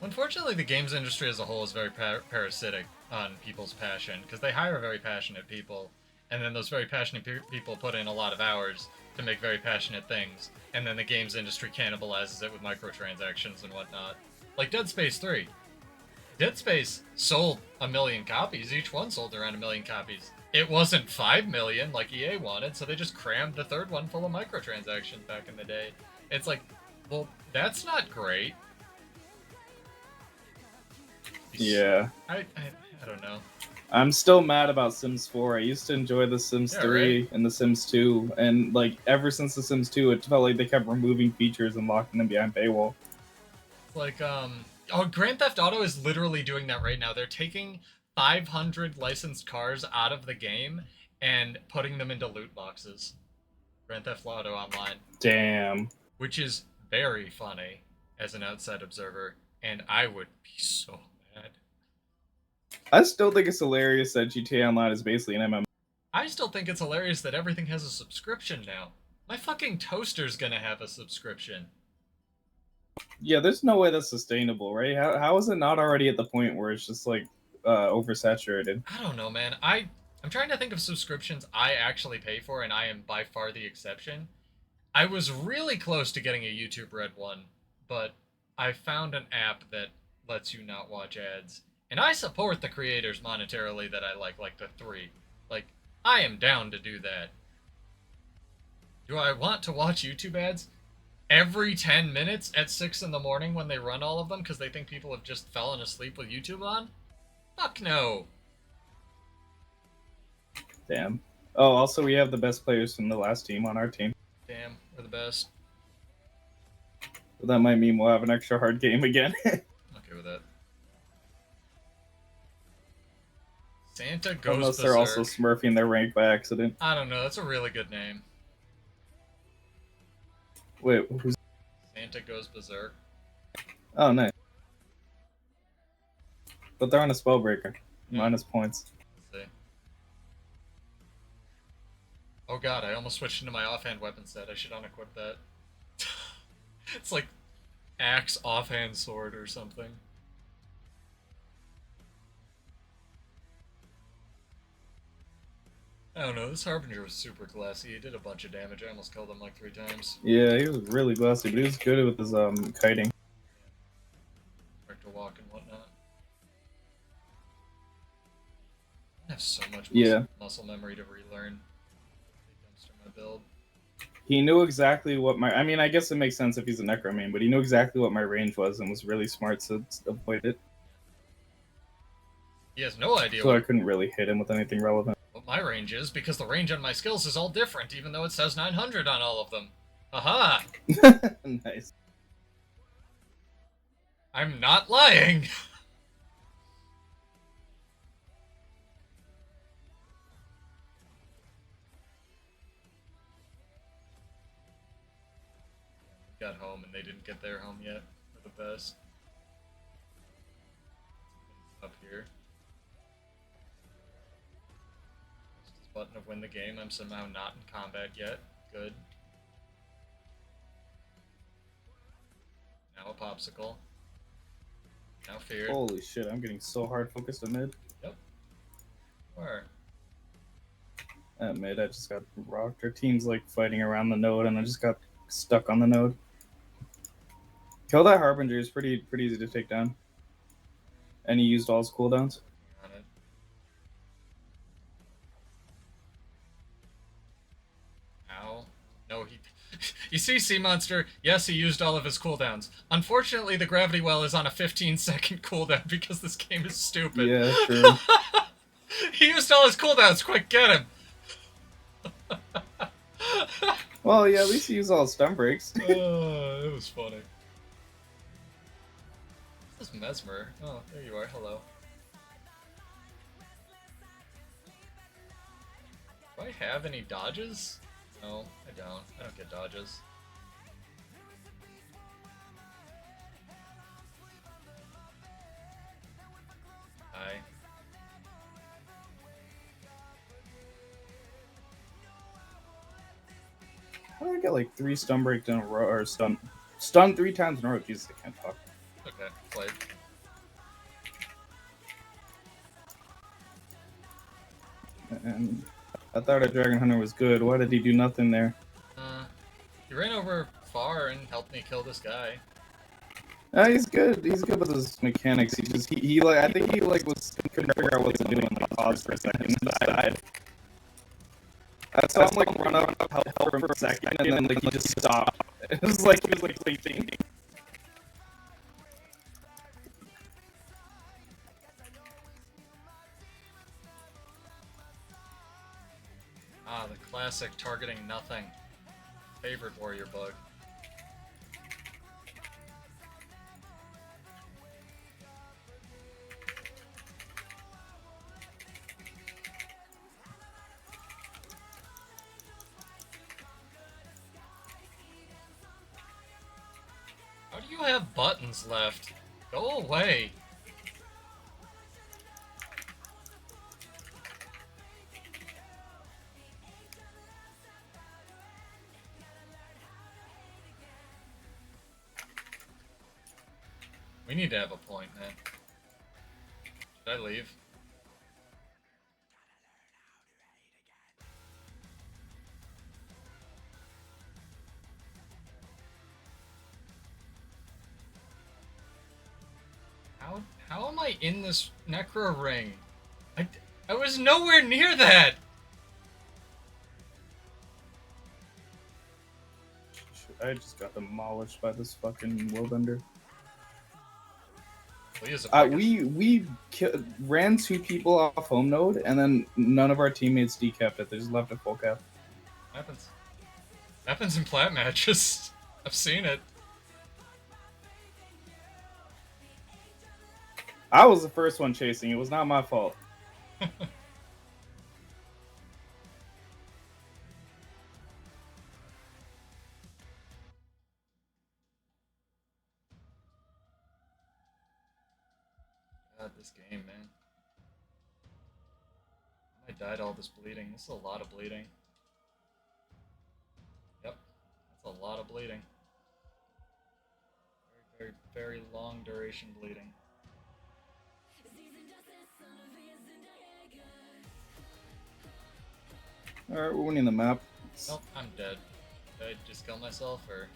Unfortunately, the games industry as a whole is very parasitic on people's passion, because they hire very passionate people, and then those very passionate people put in a lot of hours to make very passionate things, and then the games industry cannibalizes it with microtransactions and whatnot. Like Dead Space 3. Dead Space sold 1 million copies. Each one sold around 1 million copies. It wasn't 5 million like EA wanted, so they just crammed the third one full of microtransactions back in the day. It's like, well, that's not great. Yeah. I don't know. I'm still mad about Sims 4. I used to enjoy The Sims 3 right? and The Sims 2, and like ever since The Sims 2, it felt like they kept removing features and locking them behind paywall. Like, Grand Theft Auto is literally doing that right now. They're taking 500 licensed cars out of the game and putting them into loot boxes. Grand Theft Auto Online. Damn. Which is very funny as an outside observer, and I would be so mad. I still think it's hilarious that GTA Online is basically an MMO. I still think it's hilarious that everything has a subscription now. My fucking toaster's gonna have a subscription. Yeah, there's no way that's sustainable, right? How is it not already at the point where it's just like oversaturated? I don't know, man. I'm trying to think of subscriptions I actually pay for, and I am by far the exception. I was really close to getting a YouTube Red one, but I found an app that lets you not watch ads. And I support the creators monetarily that I like the 3. Like, I am down to do that. Do I want to watch YouTube ads every 10 minutes at 6 in the morning when they run all of them because they think people have just fallen asleep with YouTube on? Fuck no. Damn. Oh, also we have the best players from the last team on our team. Damn, we're the best. So that might mean we'll have an extra hard game again. Okay with that. Santa Goes Unless Berserk. they're also smurfing their rank by accident. I don't know, that's a really good name. Wait, who's... Santa Goes Berserk. Oh, nice. But they're on a Spellbreaker. Minus points. Let's see. Oh god, I almost switched into my offhand weapon set. I should unequip that. It's like axe offhand sword or something. I don't know, this Harbinger was super classy. He did a bunch of damage. I almost killed him like 3 times. Yeah, he was really glassy, but he was good with his kiting. Character walk and whatnot. I have so much muscle memory to relearn. Dumpster my build. He knew exactly what my... I mean, I guess it makes sense if he's a Necro main, but he knew exactly what my range was and was really smart to avoid it. He has no idea so I couldn't really hit him with anything relevant. What my range is, because the range on my skills is all different, even though it says 900 on all of them. Aha! Nice. I'm not lying. Got home and they didn't get their home yet. For the best. Up here. Press this button to win the game. I'm somehow not in combat yet. Good. Now a popsicle. Now feared. Holy shit, I'm getting so hard focused at mid. Yep. Where? At mid, I just got rocked. Our team's like fighting around the node, and I just got stuck on the node. Kill that Harbinger is pretty easy to take down. And he used all his cooldowns. On it. Ow. No, he... You see, SeaMonster, yes, he used all of his cooldowns. Unfortunately, the Gravity Well is on a 15-second cooldown because this game is stupid. Yeah, true. He used all his cooldowns. Quick, get him! Well, yeah, at least he used all his stun breaks. It was funny. This is Mesmer. Oh, there you are. Hello. Do I have any dodges? No, I don't. I don't get dodges. Hi. How did I get like 3 stun breaks in a row, or stun 3 times in a row? Jesus, I can't talk. Okay, played. And I thought a Dragon Hunter was good. Why did he do nothing there? He ran over far and helped me kill this guy. He's good. He's good with his mechanics. He like, I think he like couldn't figure out what to do and like paused for a second and died. I saw him like run up, help him for a second, and then like he just stopped. It was like he was like thinking. Ah, the classic targeting nothing. Favorite warrior bug. How do you have buttons left? Go away. We need to have a point, man. Should I leave? How am I in this Necro ring? I was nowhere near that! I just got demolished by this fucking Willbender. We ran 2 people off home node, and then none of our teammates decapped it. They just left it full cap. Happens. Happens in plat matches. I've seen it. I was the first one chasing. It was not my fault. God, this game, man. I died all this bleeding. This is a lot of bleeding. Yep, that's a lot of bleeding. Very, very, very long duration bleeding. Alright, we're winning the map. Nope, I'm dead. Did I just kill myself, or...?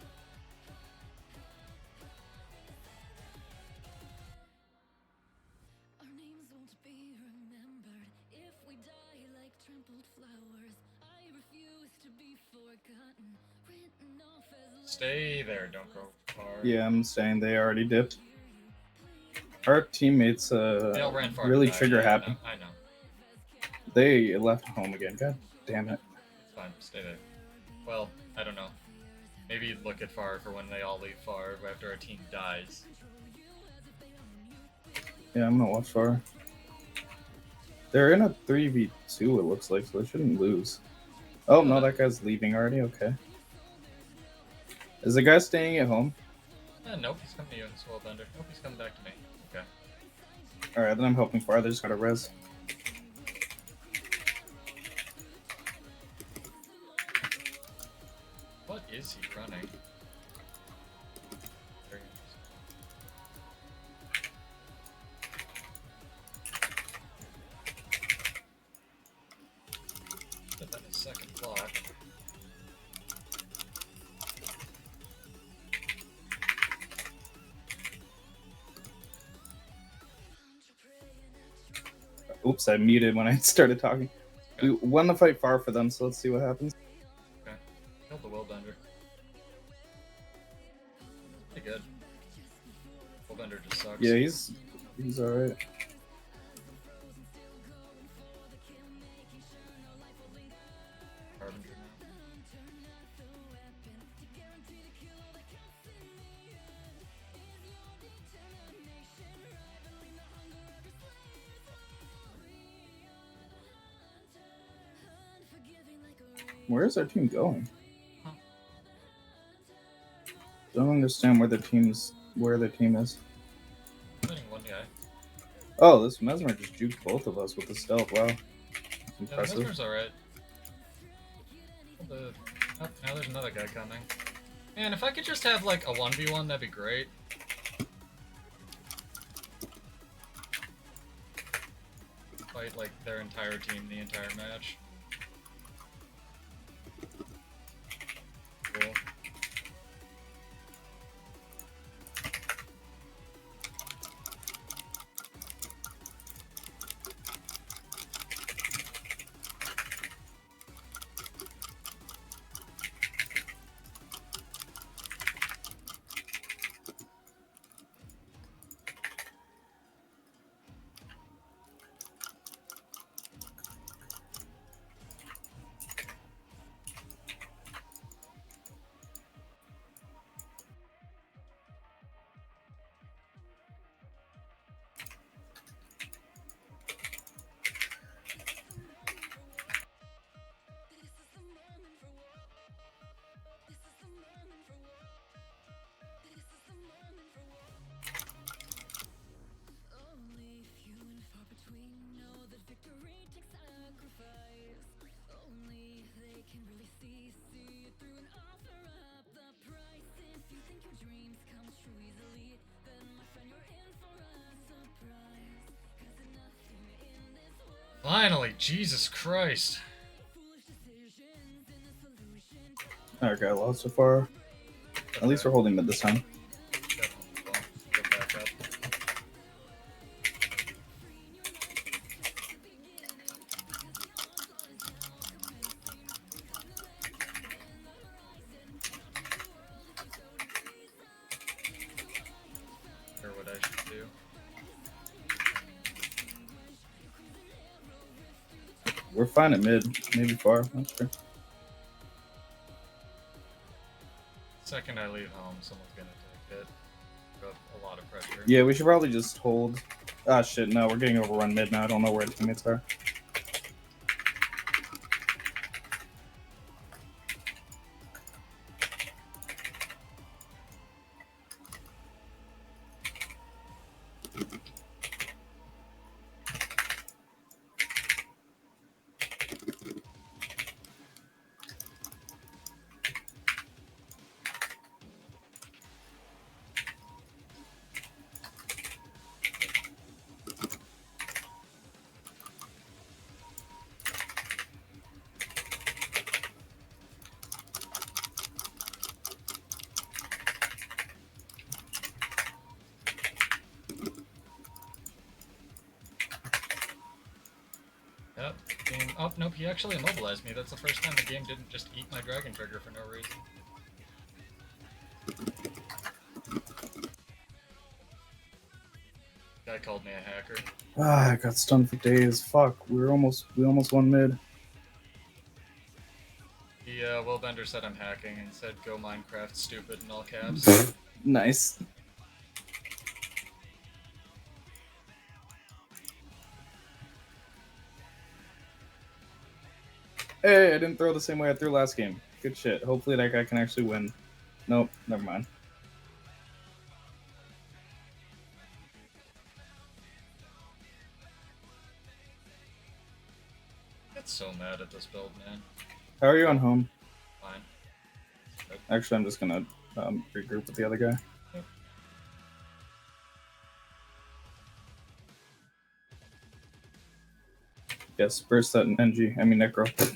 Our names won't be remembered if we die like trampled flowers. I refuse to be forgotten, written off as... Stay there, don't go far. Yeah, I'm saying they already dipped. Our teammates They all ran far really to die. trigger Yeah, happy. I know. They left home again. God damn it. It's fine, stay there. Well, I don't know. Maybe look at far for when they all leave far after our team dies. Yeah, I'm gonna watch far. They're in a 3v2, it looks like, so they shouldn't lose. Oh, no, that guy's leaving already? Okay. Is the guy staying at home? Nope, he's coming to you in Swell Bender. Nope, he's coming back to me. Okay. Alright, then I'm helping far. They just got a res. What is he running? There he is. Put that in his second block. Oops, I muted when I started talking. Okay. We won the fight far for them, so let's see what happens. Okay. Killed the Willbender. Pretty good. Willbender just sucks. Yeah, he's alright. Harbinger now. Where is our team going? Huh. Don't understand where the team is. Fighting one guy. Oh, this Mesmer just juked both of us with the stealth. Wow, that's Yeah, impressive. Mesmer's alright. Oh, now there's another guy coming. Man, if I could just have like a 1v1, that'd be great. Fight like their entire team the entire match. Cool. Finally, Jesus Christ. Alright, got lost so far. At least we're holding mid this time. Definitely well. Get back up. Or what I should do. We're fine at mid, maybe far. Not sure. Second I leave home, someone's gonna take it. Put a lot of pressure. Yeah, we should probably just hold. Ah, shit, no, we're getting overrun mid now. I don't know where the teammates are. Yep. Game. Oh, nope, he actually immobilized me. That's the first time the game didn't just eat my dragon trigger for no reason. Guy called me a hacker. Ah, I got stunned for days. Fuck, we almost won mid. The Willbender said I'm hacking and said go Minecraft stupid in all caps. Nice. Hey, I didn't throw the same way I threw last game. Good shit. Hopefully that guy can actually win. Nope, never mind. I get so mad at this build, man. How are you on home? Fine. Actually, I'm just gonna regroup with the other guy. Yep. Yes, burst that NG. I mean Necro.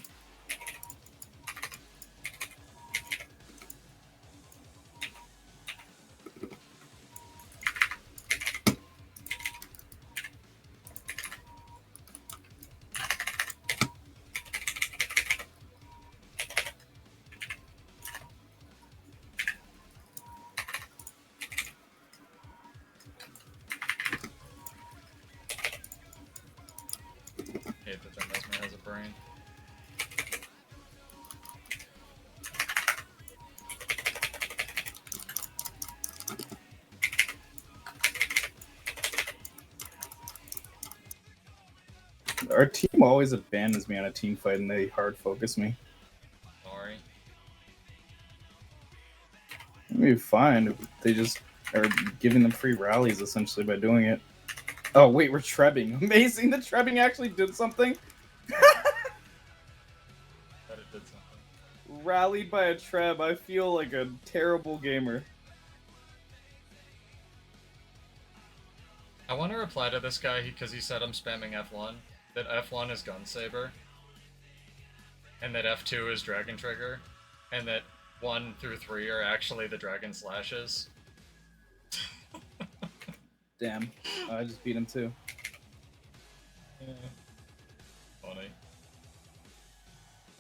Hate that Mesmer has a brain. Our team always abandons me on a team fight and they hard focus me. Sorry. It'd be fine. They just are giving them free rallies essentially by doing it. Oh wait, we're trebbing. Amazing, the trebbing actually did something. That it did something. Rallied by a treb. I feel like a terrible gamer. I want to reply to this guy because he said I'm spamming F1. That F1 is gun saber, and that F2 is dragon trigger, and that 1 through 3 are actually the dragon slashes. Damn, I just beat him too. Yeah. Funny.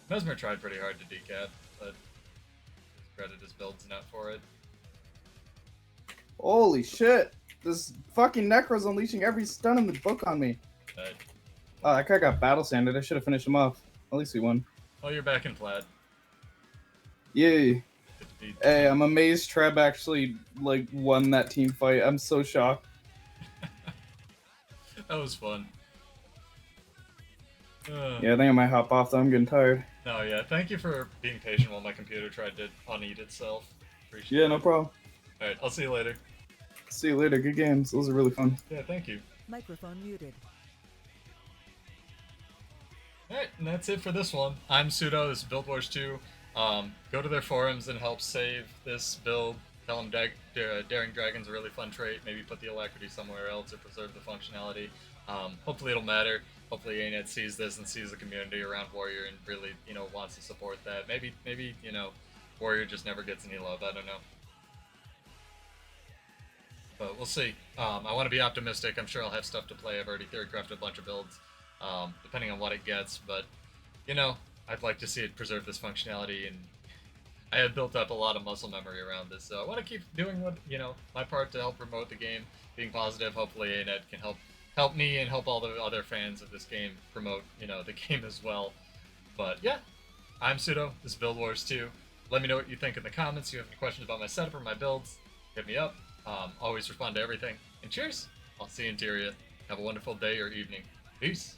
Mesmer tried pretty hard to decap, but his credit his build's not for it. Holy shit! This fucking Necro's unleashing every stun in the book on me. Oh, that guy got battle sanded. I should have finished him off. At least we won. Oh, you're back in plaid. Yay! Hey, I'm amazed Treb actually like won that team fight. I'm so shocked. That was fun. Yeah, I think I might hop off though. I'm getting tired. No, yeah. Thank you for being patient while my computer tried to uneat itself. Appreciate it. Yeah, no problem. Alright, I'll see you later. See you later. Good games. Those are really fun. Yeah, thank you. Microphone muted. Alright, and that's it for this one. I'm Pseudo, this is Build Wars 2. Go to their forums and help save this build. Tell them Daring Dragon's a really fun trait. Maybe put the alacrity somewhere else or preserve the functionality. Hopefully it'll matter. Hopefully ANET sees this and sees the community around Warrior and really, wants to support that. Maybe, Warrior just never gets any love. I don't know. But we'll see. I want to be optimistic. I'm sure I'll have stuff to play. I've already theory crafted a bunch of builds, depending on what it gets. But, I'd like to see it preserve this functionality, and I have built up a lot of muscle memory around this. So I want to keep doing what, my part to help promote the game, being positive. Hopefully ANET can help me and help all the other fans of this game promote, the game as well. But yeah, I'm Pseudo. This is Build Wars 2. Let me know what you think in the comments. If you have any questions about my setup or my builds, hit me up. Always respond to everything. And cheers! I'll see you in Tyria. Have a wonderful day or evening. Peace!